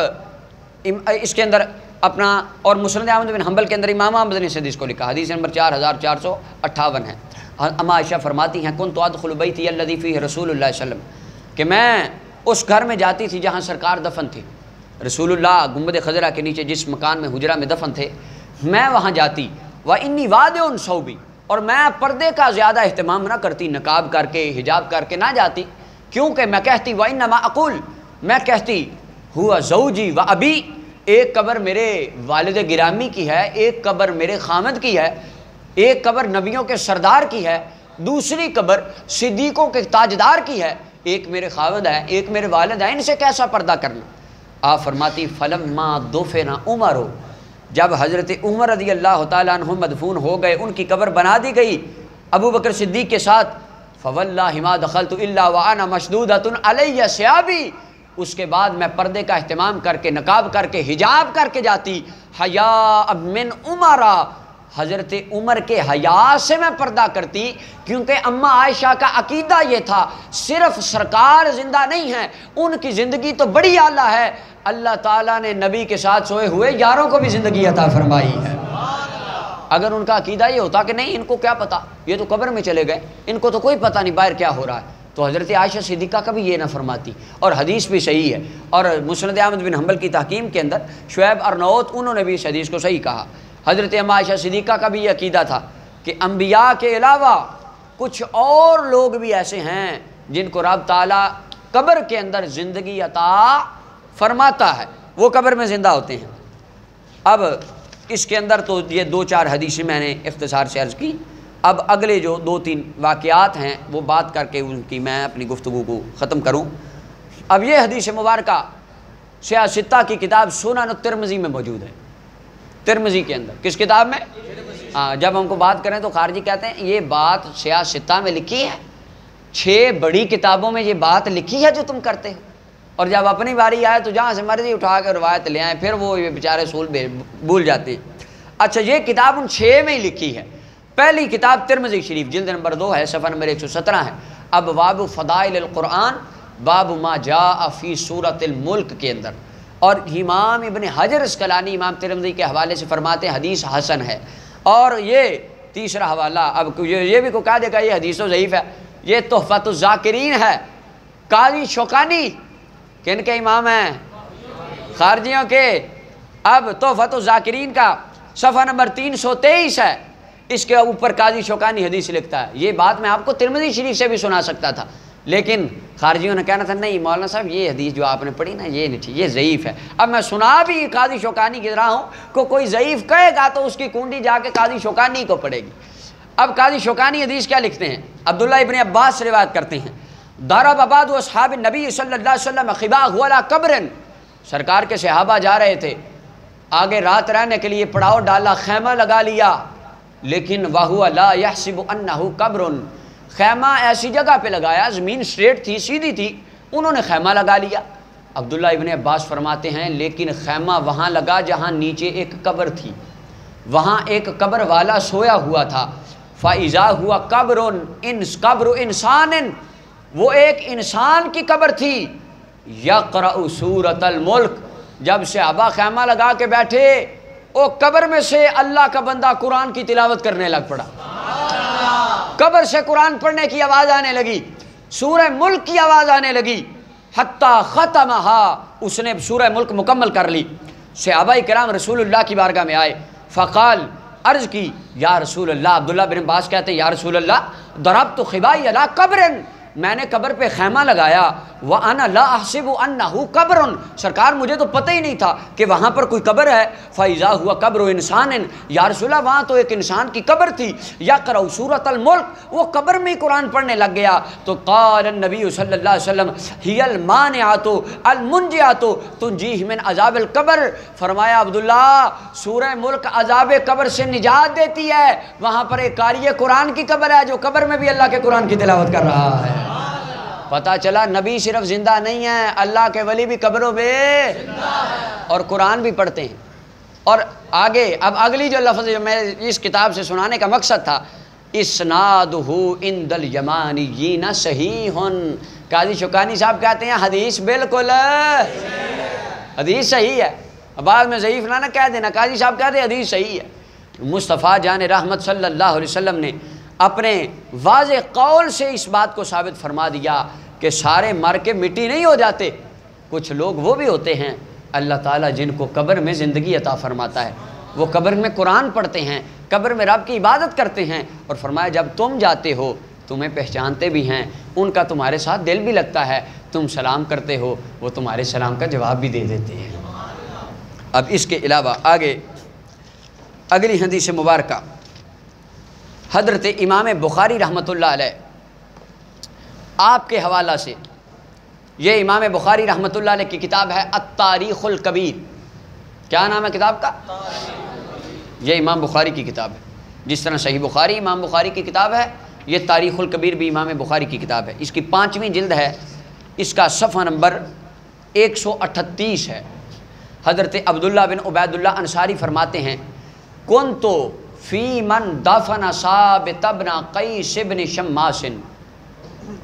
[SPEAKER 1] اس کے اندر اپنا اور مسند احمد بن حنبل کے اندر امام احمد نے اس حدیث کو لکھا، حدیث نمبر 4458 ہے۔ اما عائشہ فرماتی ہیں کنت ادخل بیتی الذی فیہ رسول اللہ صلی اللہ علیہ وسلم، کہ میں اس گھر میں جاتی تھی جہاں سرکار دفن تھی، رسول اللہ گنبد خضرا کے نیچے جس مکان میں حجرہ میں دفن تھے، میں وہاں جاتی، وانی وادع ثوبی، اور میں پردے کا زیادہ اہتمام نہ کرتی، نقاب کر کے حجاب کر کے نہ جاتی، کیونکہ میں کہتی وانما اقول، میں کہتی ہوا زوجی و ابی، ایک قبر میرے والد گرامی کی ہے، ایک قبر میرے خامد کی ہے، ایک قبر نبیوں کے سردار کی ہے، دوسری قبر صدیقوں کے تاجدار کی ہے، ایک میرے خاوند ہے، ایک میرے والد ہیں، ان سے کیسا پردہ کرنا؟ آپ فرماتی فلما دفن عمر، جب حضرت عمر رضی اللہ تعالیٰ عنہ مدفون ہو گئے، ان کی قبر بنا دی گئی ابو بکر صدیق کے ساتھ، فواللہ ما دخلت الا وانا مشدودۃ علی ثیابی، اس کے بعد میں پردے کا اہتمام کر کے نقاب کر کے حجاب کر کے جاتی، حیاء من عمر، حضرت عمر کے حیا سے میں پردہ کرتی، کیونکہ اماں عائشہ کا عقیدہ یہ تھا صرف سرکار زندہ نہیں ہیں، ان کی زندگی تو بڑی اعلیٰ ہے، اللہ تعالیٰ نے نبی کے ساتھ سوئے ہوئے یاروں کو بھی زندگی عطا فرمائی ہے۔ اگر ان کا عقیدہ یہ ہوتا کہ نہیں ان کو کیا پتا، یہ تو قبر میں چلے گئے، ان کو تو کوئی پتہ نہیں باہر کیا ہو رہا ہے، تو حضرت عائشہ صدیقہ کا بھی یہ نہ فرماتی، اور حدیث بھی صحیح ہے، اور مسند احمد بن حنبل کی تحکیم کے اندر شعیب ارنوت انہوں نے بھی اس حدیث کو صحیح کہا۔ حضرت اماں عائشہ صدیقہ کا بھی یہ عقیدہ تھا کہ انبیاء کے علاوہ کچھ اور لوگ بھی ایسے ہیں جن کو رب تعالیٰ قبر کے اندر زندگی عطا فرماتا ہے، وہ قبر میں زندہ ہوتے ہیں۔ اب اس کے اندر تو یہ 2-4 حدیثیں میں نے اختصار سے عرض کی، اب اگلے جو 2-3 واقعات ہیں وہ بات کر کے ان کی میں اپنی گفتگو کو ختم کروں۔ اب یہ حدیث مبارکہ سیاہ ستہ کی کتاب سنن الترمذی میں موجود ہے، ترمذی کے اندر۔ کس کتاب میں؟ جب ہم کو بات کریں تو خارجی کہتے ہیں یہ بات سیاہ ستہ میں لکھی ہے، 6 بڑی کتابوں میں یہ بات لکھی ہے جو تم کرتے ہو، اور جب اپنی باری آئے تو جہاں سے مرضی اٹھا کے روایت لے آئیں، پھر وہ یہ بیچارے اصول بھول جاتے ہیں۔ اچھا، یہ کتاب ان 6 میں ہی لکھی ہے۔ پہلی کتاب ترمذی شریف جلد نمبر 2 ہے، صفحہ نمبر 117 ہے۔ اب باب فضائل القرآن، باب ما جاء فی سورۃ الملک کے اندر، اور امام ابن حجر اسقلانی امام ترمذی کے حوالے سے فرماتے ہیں حدیث حسن ہے۔ اور یہ تیسرا حوالہ، اب یہ بھی کو کہہ دے گا یہ حدیث و ضعیف ہے، یہ تحفۃ الذاکرین ہے، قاضی شوکانی، کن کے امام ہیں؟ خارجیوں کے۔ اب تحفۃ الذاکرین کا صفحہ نمبر 323 ہے، اس کے اوپر قاضی شوکانی حدیث لکھتا ہے۔ یہ بات میں آپ کو ترمذی شریف سے بھی سنا سکتا تھا، لیکن خارجیوں نے کہنا تھا نہیں مولانا صاحب یہ حدیث جو آپ نے پڑھی نا یہ نہیں ٹھیک، یہ ضعیف ہے۔ اب میں سنا بھی قاضی شوکانی کی رہا ہوں کو کوئی ضعیف کہے گا تو اس کی کنڈی جا کے قاضی شوکانی کو پڑے گی۔ اب قاضی شوکانی حدیث کیا لکھتے ہیں؟ عبداللہ ابن عباس سے روایت کرتے ہیں، ضرب بعض اصحاب النبی صلی اللہ علیہ وسلم خباء علی قبر، سرکار کے صحابہ جا رہے تھے، آگے رات رہنے کے لیے پڑاؤ ڈالا، خیمہ لگا لیا، لیکن وَهُوَ لَا يَحْسِبُ أَنَّهُ قَبْرٌ، خیمہ ایسی جگہ پہ لگایا، زمین سٹریٹ تھی، سیدھی تھی، انہوں نے خیمہ لگا لیا۔ عبداللہ ابن عباس فرماتے ہیں لیکن خیمہ وہاں لگا جہاں نیچے ایک قبر تھی، وہاں ایک قبر والا سویا ہوا تھا۔ فَإِذَا هُوَ قَبْرُ إِنسَانٍ، وہ ایک انسان کی قبر تھی، يَقْرَأُ سُورَةَ الْمُلْک، جب صحابہ خیمہ لگا کے بیٹھے وہ قبر میں سے اللہ کا بندہ قرآن کی تلاوت کرنے لگ پڑا، قبر سے قرآن پڑھنے کی آواز آنے لگی، سورہ ملک کی آواز آنے لگی، حتیٰ ختمہا، اس نے سورہ ملک مکمل کر لی۔ صحابہ کرام رسول اللہ کی بارگاہ میں آئے، فقال، عرض کی، یا رسول اللہ، عبداللہ بن عباس کہتے ہیں یا رسول اللہ ضربت خبائی علی قبر، میں نے قبر پہ خیمہ لگایا، وَأَنَا لَا أَحْسِبُ أَنَّهُ قَبْرٌ، سرکار مجھے تو پتہ ہی نہیں تھا کہ وہاں پر کوئی قبر ہے۔ فَإِذَا هُوَ قَبْرُ إِنسَانٍ، یا رسول اللہ وہاں تو ایک انسان کی قبر تھی، يَقْرَأُ سُورَةَ الْمُلْک، وہ قبر میں ہی قرآن پڑھنے لگ گیا۔ تو قال النبی صلی اللہ علیہ وسلم هِيَ الْمَانِعَةُ الْمُنْجِيَةُ تُنْجِيهِ مِنْ عَذَابِ الْقَبْرِ، فرمایا عبداللہ سورہ ملک عذاب قبر سے نجات دیتی ہے۔ وہاں پر ایک قاری قرآن کی قبر ہے جو قبر میں بھی اللہ کے قرآن کی تلاوت کر رہا ہے۔ پتہ چلا نبی صرف زندہ نہیں ہے، اللہ کے ولی بھی قبروں میں اور قرآن بھی پڑھتے ہیں۔ اور آگے اب اگلی جو لفظ جو میں اس کتاب سے سنانے کا مقصد تھا، اسنادہ عند الیمانیین صحیح، قاضی شوکانی صاحب کہتے ہیں حدیث بالکل حدیث صحیح ہے، بعد میں ضعیف نہ کہہ دینا، قاضی صاحب کہتے ہیں حدیث صحیح ہے۔ مصطفیٰ جان رحمت صلی اللہ علیہ وسلم نے اپنے واضح قول سے اس بات کو ثابت فرما دیا کہ سارے مر کے مٹی نہیں ہو جاتے، کچھ لوگ وہ بھی ہوتے ہیں اللہ تعالیٰ جن کو قبر میں زندگی عطا فرماتا ہے، وہ قبر میں قرآن پڑھتے ہیں، قبر میں رب کی عبادت کرتے ہیں، اور فرمایا جب تم جاتے ہو تمہیں پہچانتے بھی ہیں، ان کا تمہارے ساتھ دل بھی لگتا ہے، تم سلام کرتے ہو وہ تمہارے سلام کا جواب بھی دے دیتے ہیں۔ اب اس کے علاوہ آگے اگلی حدیث مبارکہ حضرت امام بخاری رحمۃ اللہ علیہ آپ کے حوالہ سے، یہ امام بخاری رحمۃ اللہ علیہ کی کتاب ہے التاریخ الکبیر، کیا نام ہے کتاب کا؟ یہ امام بخاری کی کتاب ہے، جس طرح صحیح بخاری امام بخاری کی کتاب ہے، یہ تاریخ الکبیر بھی امام بخاری کی کتاب ہے، اس کی 5ویں جلد ہے، اس کا صفحہ نمبر 138 ہے۔ حضرت عبداللہ بن عبید اللہ انصاری فرماتے ہیں کنتو فی من دفن ثابت بن قیس بن شماس،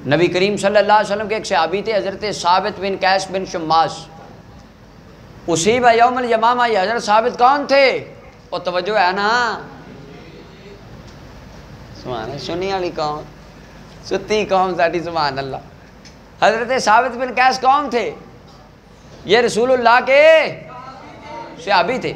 [SPEAKER 1] نبی کریم صلی اللہ علیہ وسلم کے ایک صحابی تھے حضرت ثابت بن قیس بن شماس، اصیب یوم الیمامہ، یہ حضرت ثابت کون تھے؟ اور توجہ ہے نا، سبحان اللہ، سنی والی قوم، ستی قوم ساڈی، سبحان اللہ۔ حضرت ثابت بن قیس کون تھے؟ یہ رسول اللہ کے صحابی تھے۔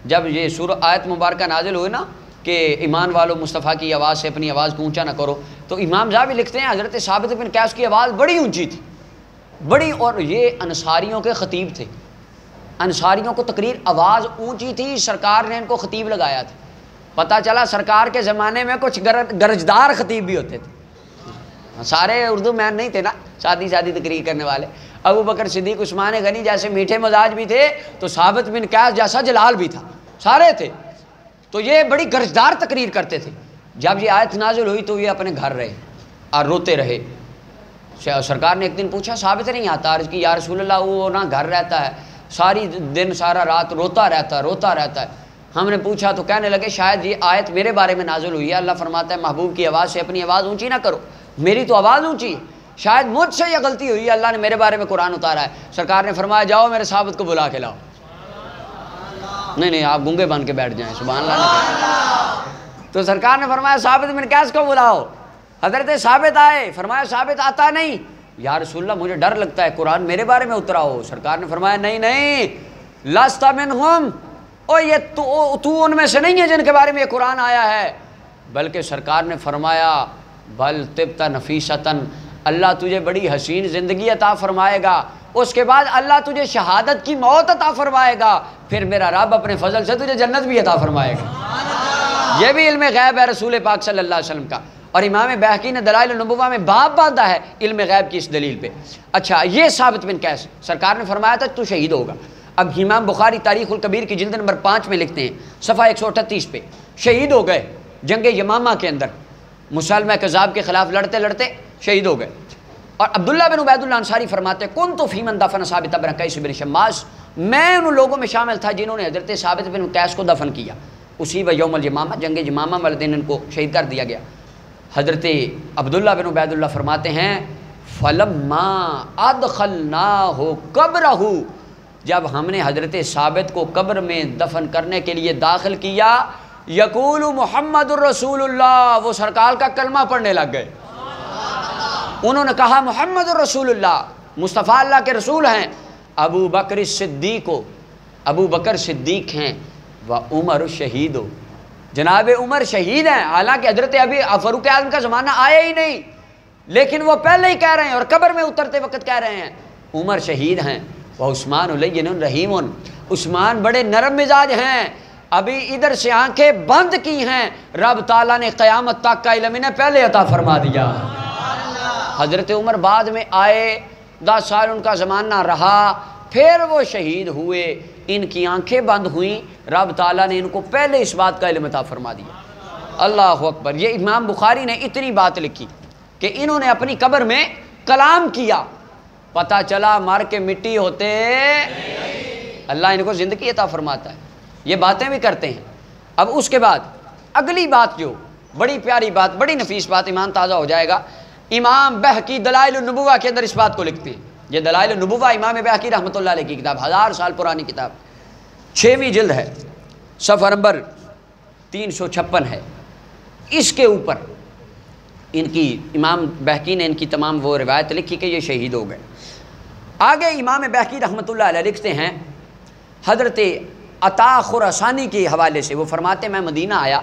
[SPEAKER 1] جب یہ سورہ آیت مبارکہ نازل ہوئی نا کہ ایمان والو مصطفیٰ کی آواز سے اپنی آواز کو اونچا نہ کرو، تو امام صاحب لکھتے ہیں حضرت ثابت بن قیس کی آواز بڑی اونچی تھی، بڑی، اور یہ انصاریوں کے خطیب تھے، انصاریوں کو تقریر آواز اونچی تھی، سرکار نے ان کو خطیب لگایا تھا۔ پتہ چلا سرکار کے زمانے میں کچھ گرجدار خطیب بھی ہوتے تھے، سارے اردو مین نہیں تھے نا، سادی تقریر کرنے والے۔ ابو بکر صدیق، عثمان غنی جیسے میٹھے مزاج بھی تھے، تو ثابت بن قیس جیسا جلال بھی تھا، سارے تھے، تو یہ بڑی گرجدار تقریر کرتے تھے۔ جب یہ آیت نازل ہوئی تو یہ اپنے گھر رہے اور روتے رہے۔ سرکار نے ایک دن پوچھا ثابت نہیں آتا، عرض کی یا رسول اللہ وہ نہ گھر رہتا ہے، ساری دن سارا رات روتا رہتا ہے۔ ہم نے پوچھا تو کہنے لگے شاید یہ آیت میرے بارے میں نازل ہوئی ہے، اللہ فرماتا ہے محبوب کی آواز سے اپنی آواز اونچی نہ کرو، میری تو آواز اونچی ہے، شاید مجھ سے یہ غلطی ہوئی ہے، اللہ نے میرے بارے میں قرآن اتارا ہے۔ سرکار نے فرمایا جاؤ میرے ثابت کو بلا کے لاؤ۔ نہیں آپ گونگے بن کے بیٹھ جائیں، سبحان اللہ۔ تو سرکار نے فرمایا ثابت بن قیس کو بلاؤ۔ حضرت ثابت آئے، فرمایا ثابت آتا نہیں، یا رسول اللہ مجھے ڈر لگتا ہے قرآن میرے بارے میں اترا ہو۔ سرکار نے فرمایا نہیں لست منہم، یہ تو ان میں سے نہیں ہے جن کے بارے میں یہ قرآن آیا ہے، بلکہ سرکار نے فرمایا بل طبت نفیستن، اللہ تجھے بڑی حسین زندگی عطا فرمائے گا، اس کے بعد اللہ تجھے شہادت کی موت عطا فرمائے گا، پھر میرا رب اپنے فضل سے تجھے جنت بھی عطا فرمائے گا۔ یہ بھی علم غیب ہے رسول پاک صلی اللہ علیہ وسلم کا، اور امام بہقی نے دلائل النبوہ میں باب باندھا ہے علم غیب کی اس دلیل پہ۔ اچھا یہ ثابت بن قیس، سرکار نے فرمایا تھا تو شہید ہوگا۔ اب امام بخاری تاریخ الکبیر کی جلد نمبر 5 میں لکھتے ہیں صفحہ 138 پہ، شہید ہو گئے جنگ یمامہ کے اندر، مسلمہ کذاب کے خلاف لڑتے لڑتے شہید ہو گئے۔ اور عبداللہ بن عبید اللہ انصاری فرماتے کنت فی من دفن ثابت بن قیس بن شماس، میں ان لوگوں میں شامل تھا جنہوں نے حضرت ثابت بن قیس کو دفن کیا، اسی و یوم الیمامہ، جنگ یمامہ والے دن ان کو شہید کر دیا گیا۔ حضرت عبداللہ بن عبید اللہ فرماتے ہیں فلما ادخلناہ قبرہ، جب ہم نے حضرت ثابت کو قبر میں دفن کرنے کے لیے داخل کیا، یقول محمد الرسول اللہ، وہ سرکار کا کلمہ پڑھنے لگ گئے، انہوں نے کہا محمد الرسول اللہ، مصطفیٰ اللہ کے رسول ہیں، ابو بکر صدیق ہو، ابو بکر صدیق ہیں، و عمر شہید ہو، جناب عمر شہید ہیں، حالانکہ حضرت ابھی فاروق اعظم کا زمانہ آیا ہی نہیں، لیکن وہ پہلے ہی کہہ رہے ہیں اور قبر میں اترتے وقت کہہ رہے ہیں عمر شہید ہیں، وہ عثمان لین رحیم، عثمان بڑے نرم مزاج ہیں، ابھی ادھر سے آنکھیں بند کی ہیں، رب تعالیٰ نے قیامت تک کا علم انہیں پہلے عطا فرما دیا۔ حضرت عمر بعد میں آئے، 10 سال ان کا زمانہ رہا، پھر وہ شہید ہوئے، ان کی آنکھیں بند ہوئیں، رب تعالیٰ نے ان کو پہلے اس بات کا علم عطا فرما دیا۔ اللہ اکبر۔ یہ امام بخاری نے اتنی بات لکھی کہ انہوں نے اپنی قبر میں کلام کیا، پتہ چلا مر کے مٹی ہوتے، اللہ ان کو زندگی عطا فرماتا ہے، یہ باتیں بھی کرتے ہیں۔ اب اس کے بعد اگلی بات جو بڑی پیاری بات، بڑی نفیس بات، ایمان تازہ ہو جائے گا، امام بہقی دلائل النبوہ کے اندر اس بات کو لکھتے ہیں۔ یہ دلائل النبوہ امام بہقی رحمۃ اللہ علیہ کی کتاب، 1000 سال پرانی کتاب، 6ویں جلد ہے، صفحہ نمبر 356 ہے۔ اس کے اوپر ان کی امام بہقی نے ان کی تمام وہ روایت لکھی کہ یہ شہید ہو گئے۔ آگے امام بہقی رحمۃ اللہ علیہ لکھتے ہیں حضرت عطا خراسانی کے حوالے سے، وہ فرماتے میں مدینہ آیا،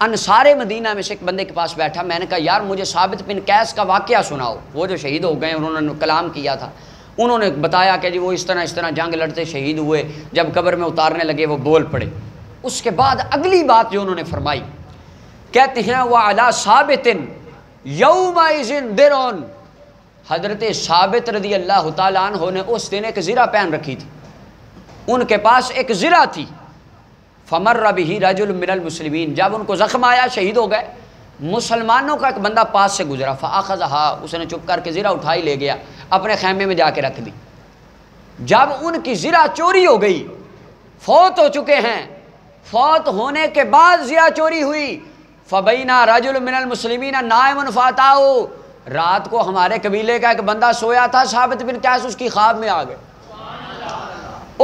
[SPEAKER 1] انصار مدینہ میں سے ایک بندے کے پاس بیٹھا، میں نے کہا یار مجھے ثابت بن قیس کا واقعہ سناؤ، وہ جو شہید ہو گئے، انہوں نے کلام کیا تھا، انہوں نے بتایا کہ جی وہ اس طرح جنگ لڑتے شہید ہوئے، جب قبر میں اتارنے لگے وہ بول پڑے۔ اس کے بعد اگلی بات جو انہوں نے فرمائی، کہتے ہیں وَعَلَىٰ ثَابِتٍ يَوْمَئِذٍ دِرٌ، حضرت ثابت رضی اللہ تعالیٰ عنہ نے اس دن ایک زرہ پہن رکھی تھی، ان کے پاس ایک زرہ تھی، فَمَرَّ بِهِ رَجُلٌ مِّنَ الْمُسْلِمِينَ، جب ان کو زخم آیا شہید ہو گئے، مسلمانوں کا ایک بندہ پاس سے گزرا، فَأَخَذَهَا، اس نے چپ کر کے زرہ اٹھائی لے گیا، اپنے خیمے میں جا کے رکھ دی۔ جب ان کی زرہ چوری ہو گئی، فوت ہو چکے ہیں، فوت ہونے کے بعد زرہ چوری ہوئی، فَبَيْنَا رَجُلٌ مِّنَ الْمُسْلِمِينَ نَائِمٌ فَأَتَاهُ، رات کو ہمارے قبیلے کا ایک بندہ سویا تھا، ثابت بن قیس اس کی خواب میں آ گئے،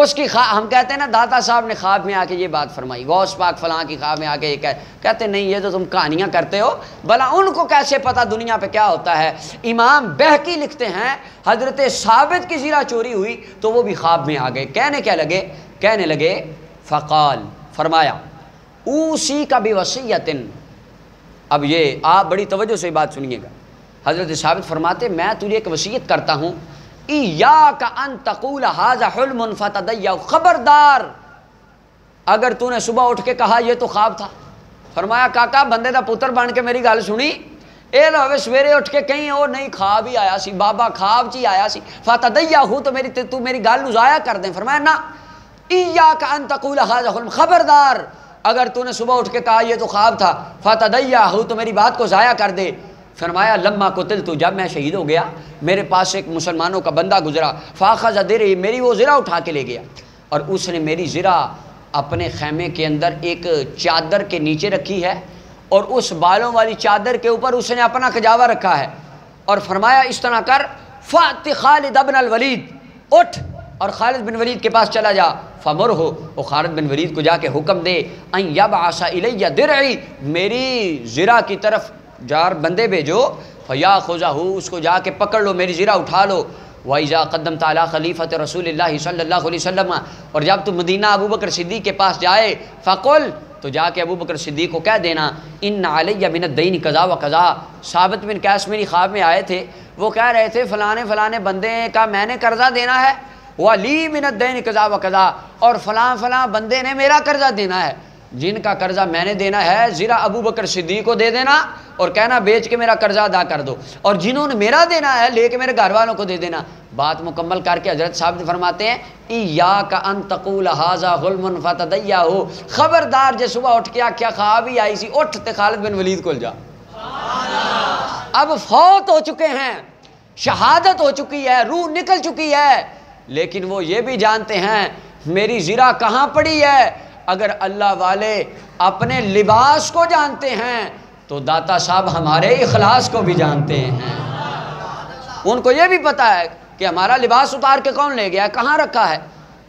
[SPEAKER 1] اس کی ہم کہتے ہیں نا داتا صاحب نے خواب میں آ کے یہ بات فرمائی، غوث پاک فلاں کی خواب میں آ کے یہ کہتے نہیں یہ تو تم کہانیاں کرتے ہو، بھلا ان کو کیسے پتہ دنیا پہ کیا ہوتا ہے۔ امام بہقی لکھتے ہیں حضرت ثابت کی زرہ چوری ہوئی تو وہ بھی خواب میں آ گئے، کہنے لگے فقال، فرمایا اوسی کا بوصیۃ، اب یہ آپ بڑی توجہ سے بات سنیے گا، حضرت ثابت فرماتے میں تجھے ایک وصیت کرتا ہوں، ایاک ان تقول ھذا حلم فتضیع، خبردار اگر تو نے صبح اٹھ کے کہا یہ تو خواب تھا، فرمایا کاکا بندے دا پتر بن کے میری گل سنی، اے نہ ہوئے سویرے اٹھ کے کہیں او نہیں خواب ہی آیا سی بابا، خواب چی آیا سی فتدیہو تو میری گل ضائع کر دیں۔ فرمایا نہ، ایاک ان تقول ھذا حلم، خبردار اگر تو نے صبح اٹھ کے کہا یہ تو خواب تھا، فتدیہو تو میری بات کو ضائع کر دے۔ فرمایا لما قتلت، جب میں شہید ہو گیا میرے پاس ایک مسلمانوں کا بندہ گزرا، فاخذ درعی، میری وہ زرہ اٹھا کے لے گیا اور اس نے میری زرہ اپنے خیمے کے اندر ایک چادر کے نیچے رکھی ہے اور اس بالوں والی چادر کے اوپر اس نے اپنا کجاوا رکھا ہے اور فرمایا اس طرح کر فأت خالد بن الولید، اٹھ اور خالد بن ولید کے پاس چلا جا، فمرہ، وہ خالد بن ولید کو جا کے حکم دے، ان یبعث الی درعی، میری زرہ کی طرف جار بندے بھیجو، فیاخذہ، اس کو جا کے پکڑ لو، میری زرہ اٹھا لو، وَإِذَا قَدَّمْتَ عَلَىٰ خَلِيفَةِ رَسُولِ اللَّهِ صلی اللہ علیہ وسلم، اور جب تو مدینہ ابو بکر صدیق کے پاس جائے، فَقُلْ، تو جا کے ابو بکر صدیق کو کہہ دینا، ان علیہ من الدین قضا و قضا، ثابت بن قیس میری خواب میں آئے تھے، وہ کہہ رہے تھے فلانے فلانے بندے کا میں نے قرضہ دینا ہے، وَلِي مِنَ الدَّيْنِ قَضَا وَقَضَا، اور فلاں فلاں بندے نے میرا قرضہ دینا ہے، جن کا قرضہ میں نے دینا ہے زرہ ابو بکر صدیق کو دے دینا اور کہنا بیچ کے میرا قرضہ ادا کر دو، اور جنہوں نے میرا دینا ہے لے کے میرے گھر والوں کو دے دینا۔ بات مکمل کر کے حضرت صاحب فرماتے ہیں ایاک ان تقول ھذا حلم فتدیہو، خبردار جے صبح اٹھ کے کیا خواب ہی آئی سی، اٹھ تے خالد بن ولید کو جا۔ اب فوت ہو چکے ہیں، شہادت ہو چکی ہے، روح نکل چکی ہے، لیکن وہ یہ بھی جانتے ہیں میری زرہ کہاں پڑی ہے۔ اگر اللہ والے اپنے لباس کو جانتے ہیں تو داتا صاحب ہمارے اخلاص کو بھی جانتے ہیں، ان کو یہ بھی پتہ ہے کہ ہمارا لباس اتار کے کون لے گیا ہے، کہاں رکھا ہے،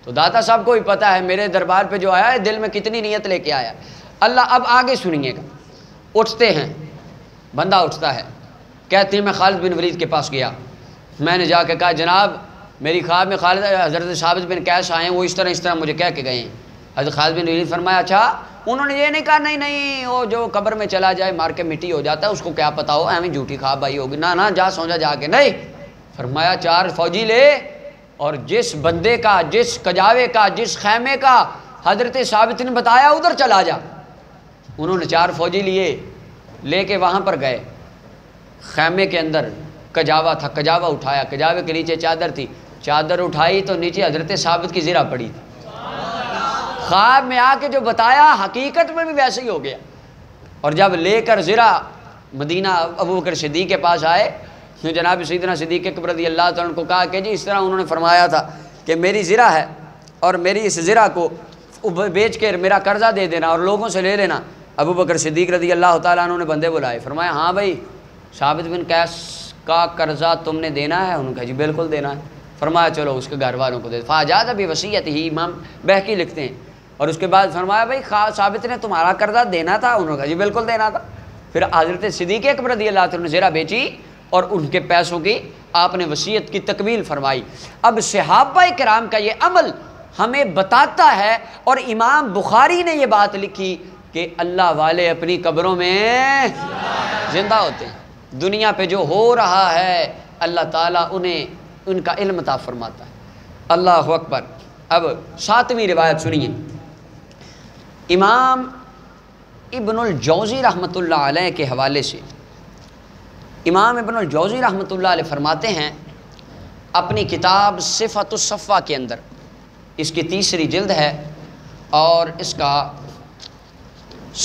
[SPEAKER 1] تو داتا صاحب کو بھی پتہ ہے میرے دربار پہ جو آیا ہے دل میں کتنی نیت لے کے آیا۔ اللہ اب آگے سنیے گا، اٹھتے ہیں، بندہ اٹھتا ہے، کہتے ہیں میں خالد بن ولید کے پاس گیا، میں نے جا کے کہا جناب میری خواب میں خالد حضرت ثابت بن قیس آئے ہیں، وہ اس طرح مجھے کہہ کے گئے ہیں۔ حضرت خالد بن ولید فرمایا اچھا، انہوں نے یہ نہیں کہا نہیں وہ جو قبر میں چلا جائے مار کے مٹی ہو جاتا ہے اس کو کیا پتا ہو، ایویں جھوٹی خواب آئی ہوگی، نہ جا سو جا کے، نہیں، فرمایا 4 فوجی لے اور جس بندے کا، جس کجاوے کا، جس خیمے کا حضرت ثابت نے بتایا ادھر چلا جا۔ انہوں نے 4 فوجی لیے، لے کے وہاں پر گئے، خیمے کے اندر کجاوا تھا، کجاوا اٹھایا، کجاوے کے نیچے چادر تھی، چادر اٹھائی تو نیچے حضرت ثابت کی زرہ پڑی تھی۔ خواب میں آ کے جو بتایا حقیقت میں بھی ویسے ہی ہو گیا، اور جب لے کر زرہ مدینہ ابو بکر صدیق کے پاس آئے تو جناب سیدنا صدیق اکبر رضی اللہ تعالیٰ عنہ کو کہا کہ جی اس طرح انہوں نے فرمایا تھا کہ میری زرہ ہے اور میری اس زرہ کو بیچ کے میرا قرضہ دے دینا اور لوگوں سے لے لینا۔ ابو بکر صدیق رضی اللہ تعالیٰ عنہ نے بندے بلائے، فرمایا ہاں بھائی ثابت بن قیس کا قرضہ تم نے دینا ہے؟ انہوں نے کہا جی بالکل دینا ہے۔ فرمایا چلو اس کے گھر والوں کو دے، فاجاز ابھی وصیت ہی، امام بہقی لکھتے ہیں، اور اس کے بعد فرمایا بھائی ثابت نے تمہارا قرضہ دینا تھا؟ انہوں نے کہا جی بالکل دینا تھا۔ پھر حضرت صدیق اکبر رضی اللہ عنہ نے زرہ بیچی اور ان کے پیسوں کی آپ نے وصیت کی تکمیل فرمائی۔ اب صحابہ کرام کا یہ عمل ہمیں بتاتا ہے، اور امام بخاری نے یہ بات لکھی کہ اللہ والے اپنی قبروں میں زندہ ہوتے ہیں، دنیا پہ جو ہو رہا ہے اللہ تعالیٰ انہیں ان کا علم عطا فرماتا ہے۔ اللہ اکبر۔ اب 7ویں روایت سنیے، امام ابن الجوزی رحمۃ اللہ علیہ کے حوالے سے۔ امام ابن الجوزی رحمۃ اللہ علیہ فرماتے ہیں اپنی کتاب صفۃ الصفوہ کے اندر، اس کی 3ری جلد ہے اور اس کا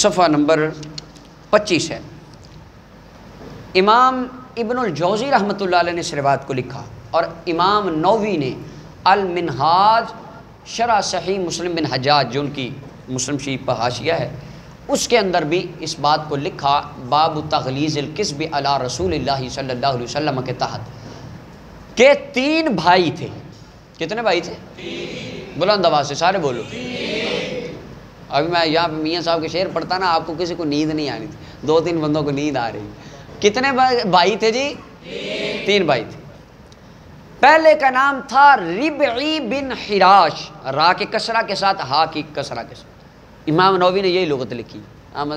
[SPEAKER 1] صفحہ نمبر 25 ہے، امام ابن الجوزی رحمۃ اللہ علیہ نے اس روایت کو لکھا، اور امام نووی نے المنہاج شرح صحیح مسلم بن حجاج جو ان کی مسلم شریف پر حاشیہ ہے اس کے اندر بھی اس بات کو لکھا، باب تغلیظ الکذب علی رسول اللہ صلی اللہ علیہ وسلم کے تحت، کہ 3 بھائی تھے۔ کتنے بھائی تھے؟ 3۔ بلند آواز سے سارے بولو۔ ابھی میں یہاں پہ میاں صاحب کے شعر پڑھتا نا، آپ کو کسی کو نیند نہیں آنی تھی، 2-3 بندوں کو نیند آ رہی۔ کتنے بھائی تھے جی؟ 3 بھائی تھے۔ پہلے کا نام تھا ربعی بن حراش، را کے کسرہ کے ساتھ، ہا کی کسرہ کے ساتھ۔ امام نووی نے یہی لغت لکھی،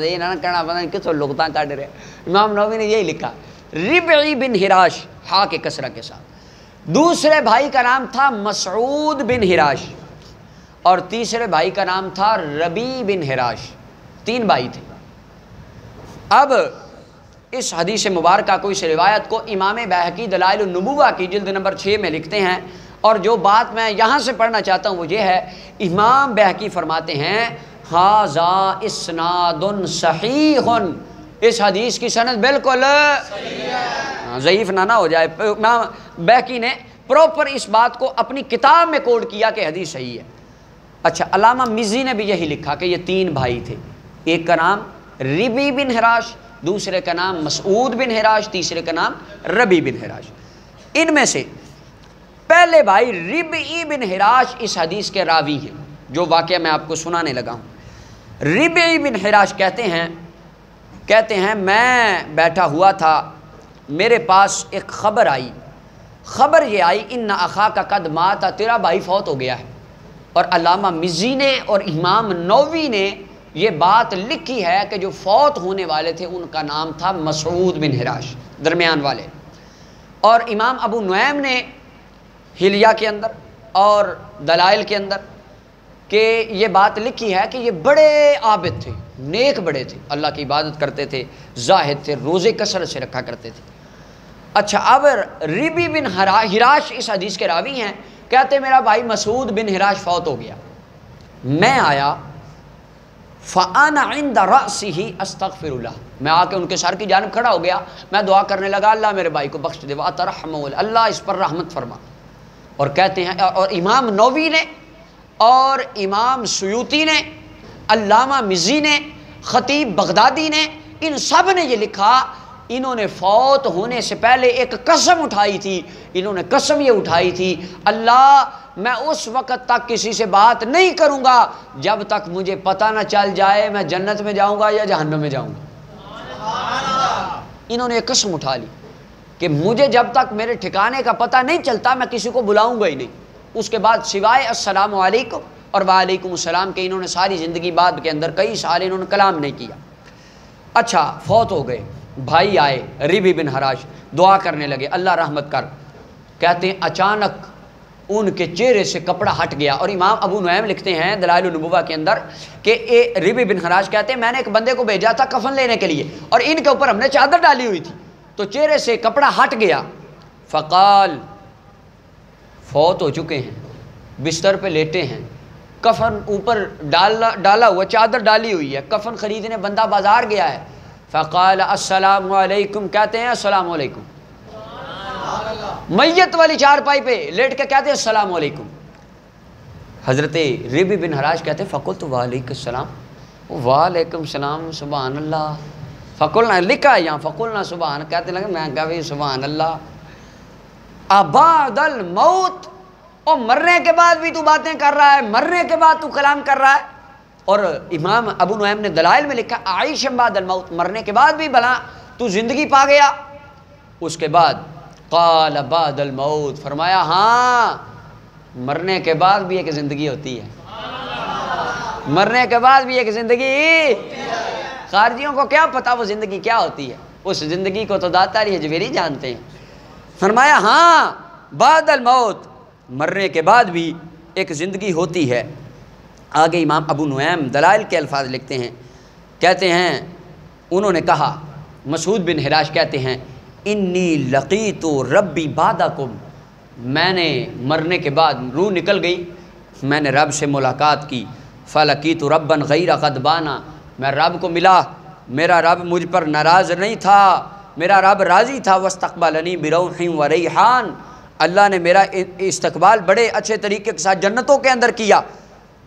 [SPEAKER 1] یہ نہ کہنا پتہ نہیں کس لغتاں کاٹ رہے، امام نووی نے یہی لکھا، ربعی بن حراش، ہا کے کسرہ کے ساتھ۔ دوسرے بھائی کا نام تھا مسعود بن حراش، اور تیسرے بھائی کا نام تھا ربی بن حراش۔ 3 بھائی تھے۔ اب اس حدیث مبارکہ کو، اس روایت کو امام بیہقی دلائل النبوہ کی جلد نمبر 6 میں لکھتے ہیں، اور جو بات میں یہاں سے پڑھنا چاہتا ہوں وہ یہ ہے، امام بیہقی فرماتے ہیں ھذا اسناد صحیح، اس حدیث کی سند بالکل ضعیف نہ ہو جائے۔ امام بیہقی نے پراپر اس بات کو اپنی کتاب میں کوڈ کیا کہ حدیث صحیح ہے۔ اچھا، علامہ مزی نے بھی یہی لکھا کہ یہ 3 بھائی تھے، ایک کا نام ربی بن حراش، دوسرے کا نام مسعود بن حراش، تیسرے کا نام ربی بن حراش۔ ان میں سے پہلے بھائی ربی بن حراش اس حدیث کے راوی ہیں، جو واقعہ میں آپ کو سنانے لگا ہوں۔ ربی بن حراش کہتے ہیں میں بیٹھا ہوا تھا، میرے پاس ایک خبر آئی، خبر یہ آئی ان اخاک قد مات، تیرا بھائی فوت ہو گیا ہے۔ اور علامہ مزی نے اور امام نووی نے یہ بات لکھی ہے کہ جو فوت ہونے والے تھے ان کا نام تھا مسعود بن حراش، درمیان والے۔ اور امام ابو نعیم نے حلیہ کے اندر اور دلائل کے اندر کہ یہ بات لکھی ہے کہ یہ بڑے عابد تھے، نیک بڑے تھے، اللہ کی عبادت کرتے تھے، زاہد تھے، روزے کثرت سے رکھا کرتے تھے۔ اچھا، اب ربی بن حراش اس حدیث کے راوی ہیں، کہتے میرا بھائی مسعود بن حراش فوت ہو گیا، میں آیا فَأَنَا عِنْدَ رَأْسِهِ أَسْتَغْفِرُ اللَّهِ، میں آ کے ان کے سر کی جانب کھڑا ہو گیا، میں دعا کرنے لگا اللہ میرے بھائی کو بخش دے، وَأَتَرَحْمَهُ، اللہ اس پر رحمت فرما۔ اور کہتے ہیں، اور امام نووی نے اور امام سیوطی نے، علامہ مزی نے، خطیب بغدادی نے، ان سب نے یہ لکھا، انہوں نے فوت ہونے سے پہلے ایک قسم اٹھائی تھی، انہوں نے قسم یہ اٹھائی تھی اللہ میں اس وقت تک کسی سے بات نہیں کروں گا جب تک مجھے پتہ نہ چل جائے میں جنت میں جاؤں گا یا جہنم میں جاؤں گا۔ انہوں نے ایک قسم اٹھا لی کہ مجھے جب تک میرے ٹھکانے کا پتہ نہیں چلتا میں کسی کو بلاؤں گا ہی نہیں۔ اس کے بعد سوائے السلام علیکم اور وعلیکم السلام کہ انہوں نے ساری زندگی بعد کے اندر کئی سال انہوں نے کلام نہیں کیا۔ اچھا، فوت ہو گئے، بھائی آئے ربی بن حراش، دعا کرنے لگے اللہ رحمت کر۔ کہتے ہیں اچانک ان کے چہرے سے کپڑا ہٹ گیا، اور امام ابو نعیم لکھتے ہیں دلائل النبوہ کے اندر کہ ربی بن حراش کہتے ہیں میں نے ایک بندے کو بھیجا تھا کفن لینے کے لیے، اور ان کے اوپر ہم نے چادر ڈالی ہوئی تھی تو چہرے سے کپڑا ہٹ گیا۔ فقال، فوت ہو چکے ہیں، بستر پہ لیٹے ہیں، کفن اوپر ڈالا ہوا، چادر ڈالی ہوئی ہے، کفن خریدنے بندہ بازار گیا ہے۔ فقال السلام علیکم، کہتے ہیں السلام علیکم، میت والی چارپائی پہ لیٹ کے کہتے ہیں السلام علیکم۔ حضرت ربی بن حراش کہتے ہیں فقلت وعلیکم السلام، وعلیکم السلام، سبحان اللہ، فقلنا لکھا ہے یہاں فقلنا سبحان، کہتے لگے میں کہا بھی سبحان اللہ، ابعد الموت، اور مرنے کے بعد بھی تو باتیں کر رہا ہے، مرنے کے بعد تو کلام کر رہا ہے۔ اور امام ابو نعیم نے دلائل میں لکھا عائش بعد الموت، مرنے کے بعد بھی بھلا تو زندگی پا گیا۔ اس کے بعد قال بعد الموت، فرمایا ہاں مرنے کے بعد بھی ایک زندگی ہوتی ہے، مرنے کے بعد بھی ایک زندگی، خارجیوں کو کیا پتا وہ زندگی کیا ہوتی ہے، اس زندگی کو تو داتا علی حجویری جانتے ہیں۔ فرمایا ہاں بعد الموت، مرنے کے بعد بھی ایک زندگی ہوتی ہے۔ آگے امام ابو نعیم دلائل کے الفاظ لکھتے ہیں، کہتے ہیں انہوں نے کہا، مسعود بن حراش کہتے ہیں انی لقیت ربی بعدکم، میں نے مرنے کے بعد روح نکل گئی، میں نے رب سے ملاقات کی، فلقیت ربا غیر غضبانا، میں رب کو ملا، میرا رب مجھ پر ناراض نہیں تھا، میرا رب راضی تھا، واستقبلنی بروح و ریحان، اللہ نے میرا استقبال بڑے اچھے طریقے کے ساتھ جنتوں کے اندر کیا۔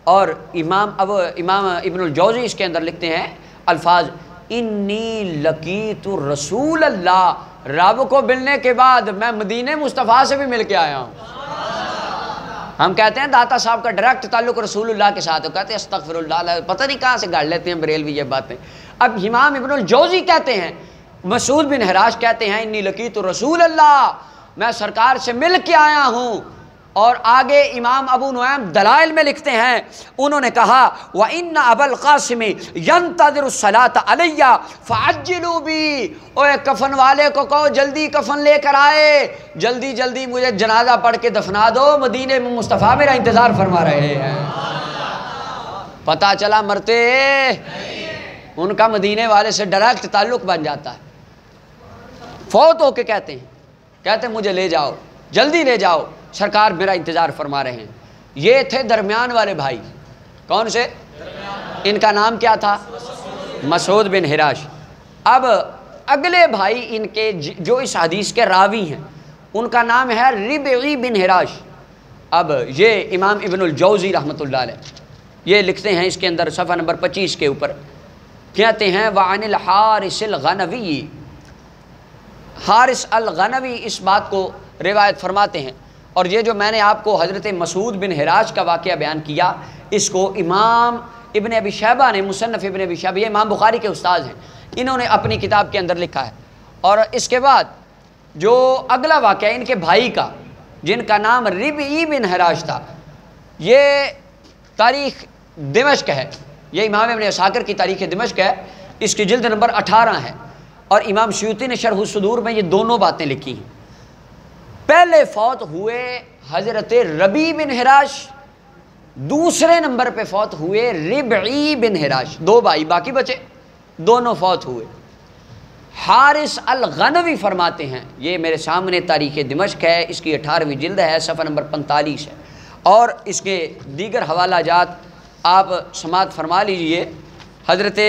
[SPEAKER 1] اور امام ابن الجوزی اس کے اندر لکھتے ہیں الفاظ انی لقیت رسول اللہ، رب کو ملنے کے بعد میں مدینہ مصطفیٰ سے بھی مل کے آیا ہوں۔ ہم کہتے ہیں داتا صاحب کا ڈائریکٹ تعلق رسول اللہ کے ساتھ، کہتے ہیں استغفر اللہ، پتہ نہیں کہاں سے گاڑ لیتے ہیں بریلوی یہ باتیں۔ اب امام ابن الجوزی کہتے ہیں، مسعود بن حراش کہتے ہیں انی لقیت رسول اللہ، میں سرکار سے مل کے آیا ہوں۔ اور آگے امام ابو نعیم دلائل میں لکھتے ہیں، انہوں نے کہا وَإِنَّ أَبَا الْقَاسِمِ يَنْتَظِرُ الصَّلَاةَ عَلَيَّ فَعَجِّلُوا بِي، اوے کفن والے کو کہو جلدی کفن لے کر آئے، جلدی جلدی مجھے جنازہ پڑھ کے دفنا دو، مدینے میں مصطفیٰ میرا انتظار فرما رہے ہیں۔ پتہ چلا مرتے ان کا مدینے والے سے ڈائریکٹ تعلق بن جاتا ہے۔ فوت ہو کے کہتے ہیں مجھے لے جاؤ، جلدی لے جاؤ، سرکار میرا انتظار فرما رہے ہیں۔ یہ تھے درمیان والے بھائی، کون سے؟ ان کا نام کیا تھا؟ مسعود بن حراش۔ اب اگلے بھائی ان کے جو اس حدیث کے راوی ہیں ان کا نام ہے ربعی بن حراش۔ اب یہ امام ابن الجوزی رحمۃ اللہ علیہ یہ لکھتے ہیں اس کے اندر صفحہ نمبر 25 کے اوپر، کہتے ہیں وعن الحارث الغنوی، حارث الغنوی اس بات کو روایت فرماتے ہیں۔ اور یہ جو میں نے آپ کو حضرت مسعود بن حراش کا واقعہ بیان کیا، اس کو امام ابن ابی شیبہ نے، مصنف ابن ابی شیبہ، یہ امام بخاری کے استاد ہیں، انہوں نے اپنی کتاب کے اندر لکھا ہے۔ اور اس کے بعد جو اگلا واقعہ ان کے بھائی کا جن کا نام ربعی بن حراش تھا، یہ تاریخ دمشق ہے، یہ امام ابن عساکر کی تاریخ دمشق ہے، اس کی جلد نمبر 18 ہے، اور امام سیوطی نے شرح الصدور میں یہ دونوں باتیں لکھی ہیں۔ پہلے فوت ہوئے حضرت ربیع بن حراش، دوسرے نمبر پہ فوت ہوئے ربعی بن حراش، دو بھائی باقی بچے، دونوں فوت ہوئے۔ حارث الغنوی فرماتے ہیں، یہ میرے سامنے تاریخ دمشق ہے، اس کی 18ویں جلد ہے، صفحہ نمبر 45 ہے، اور اس کے دیگر حوالہ جات آپ سماعت فرما لیجئے۔ حضرت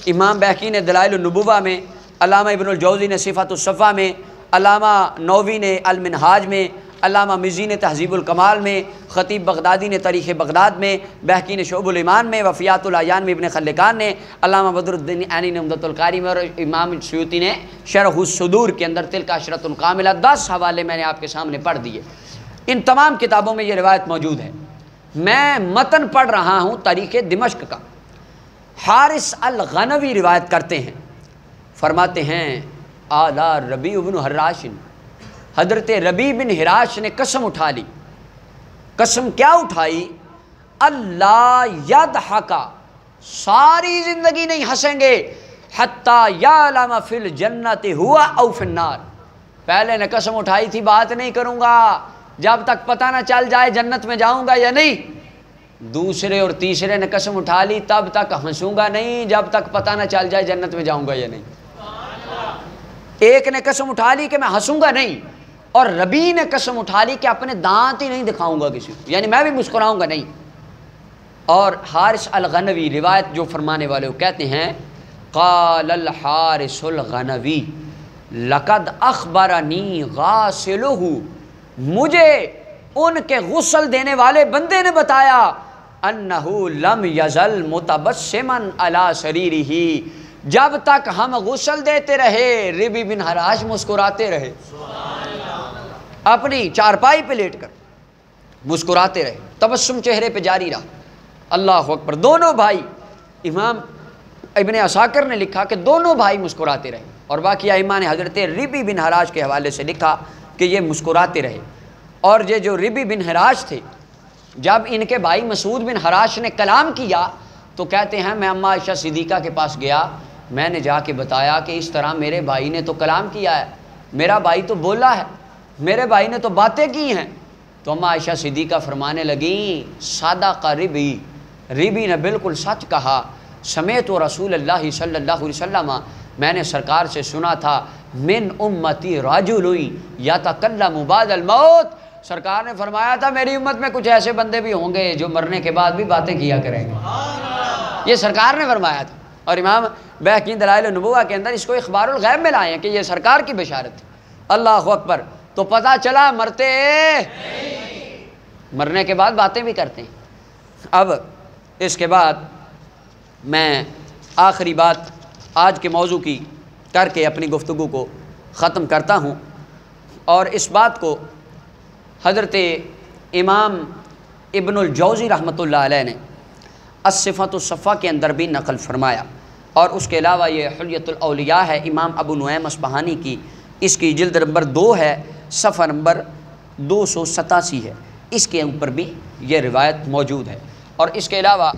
[SPEAKER 1] امام بہقی نے دلائل النبوہ میں، علامہ ابن الجوزی نے صفات الصفا میں، علامہ نووی نے المنہاج میں، علامہ مزی نے تہذیب الکمال میں، خطیب بغدادی نے تاریخ بغداد میں، بہقی نے شعب الایمان میں، وفیات الاعیان میں ابن خلکان نے، علامہ بدر الدین عینی نے عمدۃ القاری میں، اور امام سیوطی نے شرح الصدور کے اندر تلک عشرۃ کاملہ، 10 حوالے میں نے آپ کے سامنے پڑھ دیے۔ ان تمام کتابوں میں یہ روایت موجود ہے۔ میں متن پڑھ رہا ہوں تاریخ دمشق کا۔ حارث الغنوی روایت کرتے ہیں، فرماتے ہیں اعلیٰ ربیع بن حراش، حضرت ربیع بن حراش نے قسم اٹھا لی۔ قسم کیا اٹھائی؟ اللہ یضحکا، ساری زندگی نہیں ہنسیں گے، حتی یعلم فی الجنت ہوا او فی النار۔ پہلے نے قسم اٹھائی تھی بات نہیں کروں گا جب تک پتہ نہ چل جائے جنت میں جاؤں گا یا نہیں۔ دوسرے اور تیسرے نے قسم اٹھا لی تب تک ہنسوں گا نہیں جب تک پتہ نہ چل جائے جنت میں جاؤں گا یا نہیں۔ ایک نے قسم اٹھا لی کہ میں ہنسوں گا نہیں، اور ربیع نے قسم اٹھا لی کہ اپنے دانت ہی نہیں دکھاؤں گا کسی کو، یعنی میں بھی مسکراؤں گا نہیں۔ اور حارث الغنوی روایت جو فرمانے والے وہ کہتے ہیں قال الحارث الغنوی لقد اخبرنی غاسلہ، مجھے ان کے غسل دینے والے بندے نے بتایا انہ لم یزل متبسما علی سریرہ، جب تک ہم غسل دیتے رہے ربیع بن حراش مسکراتے رہے، اپنی چارپائی پہ لیٹ کر مسکراتے رہے، تبسم چہرے پہ جاری رہا۔ اللہ اکبر۔ دونوں بھائی، امام ابن عساکر نے لکھا کہ دونوں بھائی مسکراتے رہے، اور باقی ائمہ نے حضرت ربیع بن حراش کے حوالے سے لکھا کہ یہ مسکراتے رہے۔ اور یہ جو ربیع بن حراش تھے، جب ان کے بھائی مسعود بن حراش نے کلام کیا تو کہتے ہیں میں اماں عائشہ صدیقہ کے پاس گیا، میں نے جا کے بتایا کہ اس طرح میرے بھائی نے تو کلام کیا ہے، میرا بھائی تو بولا ہے، میرے بھائی نے تو باتیں کی ہیں۔ تو اماں عائشہ صدیقہ فرمانے لگیں صدق ربیع، ربیع نے بالکل سچ کہا، سمیت رسول اللہ صلی اللہ علیہ وسلم، میں نے سرکار سے سنا تھا من امتی رجل یتکلم بعد الموت، سرکار نے فرمایا تھا میری امت میں کچھ ایسے بندے بھی ہوں گے جو مرنے کے بعد بھی باتیں کیا کریں گے، یہ سرکار نے فرمایا تھا۔ اور امام بہقی دلائل النبوہ کے اندر اس کو اخبار الغیب میں لائے ہیں کہ یہ سرکار کی بشارت ہے۔ اللہ اکبر۔ تو پتہ چلا مرتے مرنے کے بعد باتیں بھی کرتے ہیں۔ اب اس کے بعد میں آخری بات آج کے موضوع کی کر کے اپنی گفتگو کو ختم کرتا ہوں، اور اس بات کو حضرت امام ابن الجوزی رحمۃ اللہ علیہ نے الصفات الصفا کے اندر بھی نقل فرمایا، اور اس کے علاوہ یہ حلیۃ الاولیاء ہے امام ابو نعیم اصبہانی کی، اس کی جلد نمبر 2 ہے، صفحہ نمبر 287 ہے، اس کے اوپر بھی یہ روایت موجود ہے۔ اور اس کے علاوہ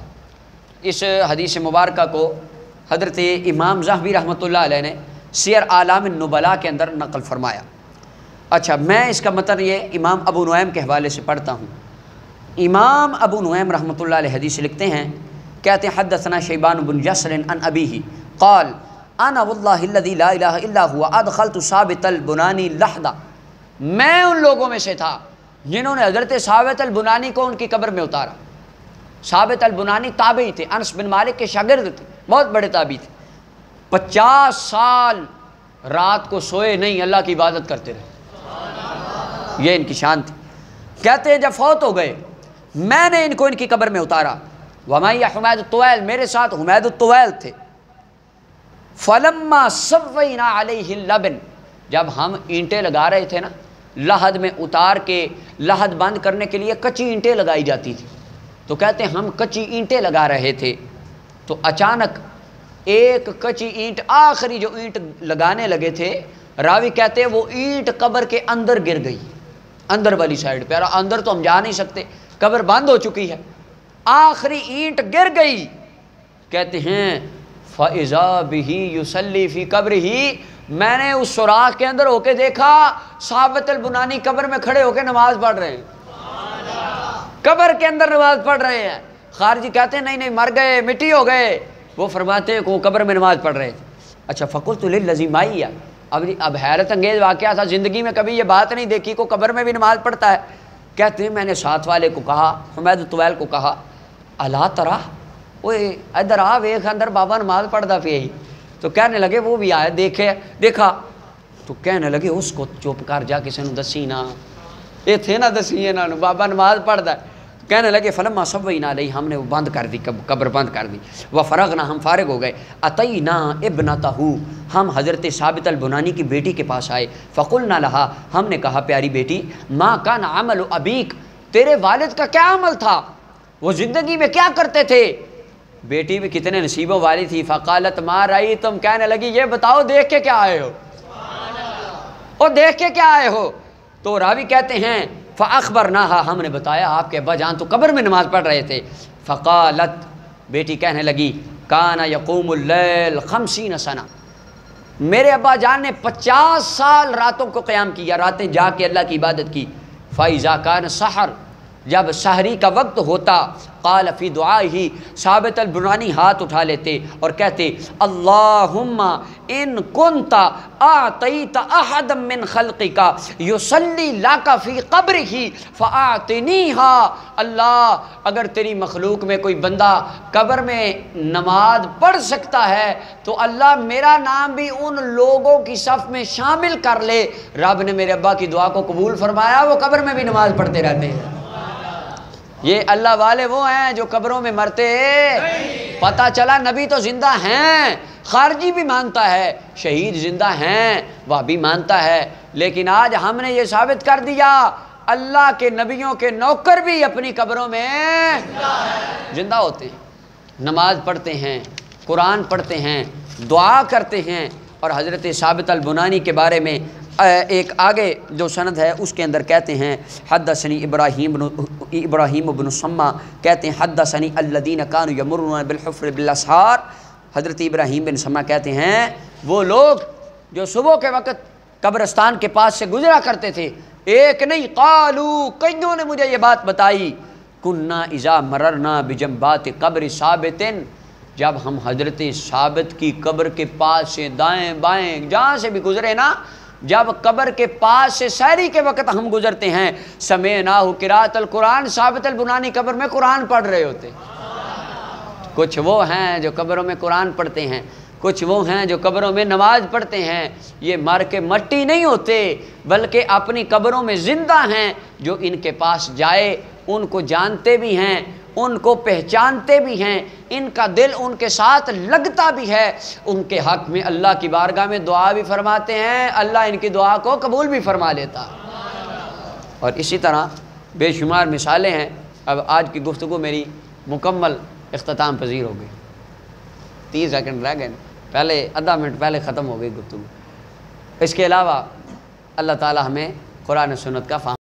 [SPEAKER 1] اس حدیث مبارکہ کو حضرت امام ذہبی رحمۃ اللہ علیہ نے سیر اعلام النبلاء کے اندر نقل فرمایا۔ اچھا، میں اس کا متن یہ امام ابو نعیم کے حوالے سے پڑھتا ہوں۔ امام ابو نعیم رحمۃ اللہ علیہ حدیث لکھتے ہیں کہتے ہیں حدثنا شیبان بن یسر عن ابیہ قال انا واللہ الذی لا الہ الا هو ادخلت ثابت البنانی لحظہ، میں ان لوگوں میں سے تھا جنہوں نے حضرت ثابت البنانی کو ان کی قبر میں اتارا۔ ثابت البنانی تابعی تھے، انس بن مالک کے شاگرد تھے، بہت بڑے تابعی تھے۔ 50 سال رات کو سوئے نہیں، اللہ کی عبادت کرتے رہے، یہ ان کی شان تھی۔ کہتے ہیں جب فوت ہو گئے میں نے ان کو ان کی قبر میں اتارا، وَمَعِيَ حُمَيْدُ الطُّوَيْلِ، میرے ساتھ حمید الطویل تھے۔ فَلَمَّا سَوَّيْنَا عَلَيْهِ اللَّبْنَ، جب ہم اینٹیں لگا رہے تھے نا، لحد میں اتار کے لحد بند کرنے کے لیے کچی اینٹیں لگائی جاتی تھی، تو کہتے ہیں ہم کچی اینٹیں لگا رہے تھے تو اچانک ایک کچی اینٹ، آخری جو اینٹ لگانے لگے تھے، راوی کہتے ہیں وہ اینٹ قبر کے اندر گر گئی، اندر والی سائڈ پہ، اور اندر تو ہم جا نہیں سکتے، قبر بند ہو چکی ہے، آخری اینٹ گر گئی۔ کہتے ہیں فَإِذَا بِهِ يُصَلِّي فِي قَبْرِهِ، میں نے اس سوراخ کے اندر ہو کے دیکھا ثابت البنانی قبر میں کھڑے ہو کے نماز پڑھ رہے ہیں، قبر کے اندر نماز پڑھ رہے ہیں۔ خارجی کہتے ہیں نہیں نہیں مر گئے، مٹی ہو گئے، وہ فرماتے ہیں کہ وہ قبر میں نماز پڑھ رہے تھے۔ اچھا فقلت للذی معی، اب حیرت انگیز واقعہ تھا، زندگی میں کبھی یہ بات نہیں دیکھی کو قبر میں بھی نماز پڑھتا ہے۔ کہتے ہیں میں نے ساتھ والے کو کہا، حمید الطویل کو کہا، الا ترا، اوے ادھر آ ویکھ اندر بابا نماز پڑھدا پیا ہی۔ تو کہنے لگے وہ بھی آئے، دیکھا تو کہنے لگے اس کو چپ کر جا، کسی نے دسی نہ، یہ تھے نہ دسی انہاں نوں بابا نماز پڑھدا ہے۔ کہنے لگے فلما سوینا علیہ، ہم نے وہ بند کر دی، قبر بند کر دی، وفرغنا، ہم فارغ ہو گئے، اتینا ابنتہ، ہم حضرت ثابت البنانی کی بیٹی کے پاس آئے، فقلنا لہا، ہم نے کہا پیاری بیٹی، ما کان عمل ابیک، تیرے والد کا کیا عمل تھا، وہ زندگی میں کیا کرتے تھے؟ بیٹی بھی کتنے نصیبوں والی تھی۔ فقالت ما رأیتم، کہنے لگی یہ بتاؤ دیکھ کے کیا آئے ہو، اور دیکھ کے کیا آئے ہو؟ تو راوی کہتے ہیں فاخبرناہا، ہم نے بتایا آپ کے ابا جان تو قبر میں نماز پڑھ رہے تھے۔ فقالت، بیٹی کہنے لگی، کانا یقوم اللیل 50 سنہ، میرے ابا جان نے 50 سال راتوں کو قیام کیا، راتیں جا کے اللہ کی عبادت کی۔ فَإِذَا كَانَ سحر، جب سحری کا وقت ہوتا، قال فی دعائہ، ثابت البنانی ہاتھ اٹھا لیتے اور کہتے اللہم ان کنت اعطیت احدا من خلقک یصلی لک فی قبرہ فاعطنیہا، اللہ اگر تیری مخلوق میں کوئی بندہ قبر میں نماز پڑھ سکتا ہے تو اللہ میرا نام بھی ان لوگوں کی صف میں شامل کر لے۔ رب نے میرے ابا کی دعا کو قبول فرمایا، وہ قبر میں بھی نماز پڑھتے رہتے ہیں۔ یہ اللہ والے وہ ہیں جو قبروں میں مرتے، پتہ چلا نبی تو زندہ ہیں، خارجی بھی مانتا ہے، شہید زندہ ہیں وہ بھی مانتا ہے، لیکن آج ہم نے یہ ثابت کر دیا اللہ کے نبیوں کے نوکر بھی اپنی قبروں میں زندہ ہوتے ہیں، نماز پڑھتے ہیں، قرآن پڑھتے ہیں، دعا کرتے ہیں۔ اور حضرت ثابت البنانی کے بارے میں ایک آگے جو سند ہے اس کے اندر کہتے ہیں حدثنی ابراہیم بن سما، کہتے ہیں حدثنی الذین کانوا یمرون بالحفر بالاسحار، حضرت ابراہیم بن سما کہتے ہیں وہ لوگ جو صبح کے وقت قبرستان کے پاس سے گزرا کرتے تھے، ایک نہیں قالو، کئیوں نے مجھے یہ بات بتائی، کننا اذا مررنا بجنبات قبر ثابت، جب ہم حضرت ثابت کی قبر کے پاس سے دائیں بائیں جہاں سے بھی گزرے نا، جب قبر کے پاس سے سحری کے وقت ہم گزرتے ہیں، سمعنا قراءۃ القرآن، ثابت البنانی قبر میں قرآن پڑھ رہے ہوتے۔ کچھ وہ ہیں جو قبروں میں قرآن پڑھتے ہیں، کچھ وہ ہیں جو قبروں میں نماز پڑھتے ہیں، یہ مر کے مٹی نہیں ہوتے بلکہ اپنی قبروں میں زندہ ہیں، جو ان کے پاس جائے ان کو جانتے بھی ہیں، ان کو پہچانتے بھی ہیں، ان کا دل ان کے ساتھ لگتا بھی ہے، ان کے حق میں اللہ کی بارگاہ میں دعا بھی فرماتے ہیں، اللہ ان کی دعا کو قبول بھی فرما لیتا۔ اور اسی طرح بے شمار مثالیں ہیں۔ اب آج کی گفتگو میری مکمل اختتام پذیر ہو گئی، 30 سیکنڈ رہ گئے، پہلے آدھا منٹ پہلے ختم ہو گئی گفتگو۔ اس کے علاوہ اللہ تعالی ہمیں قرآن و سنت کا فہم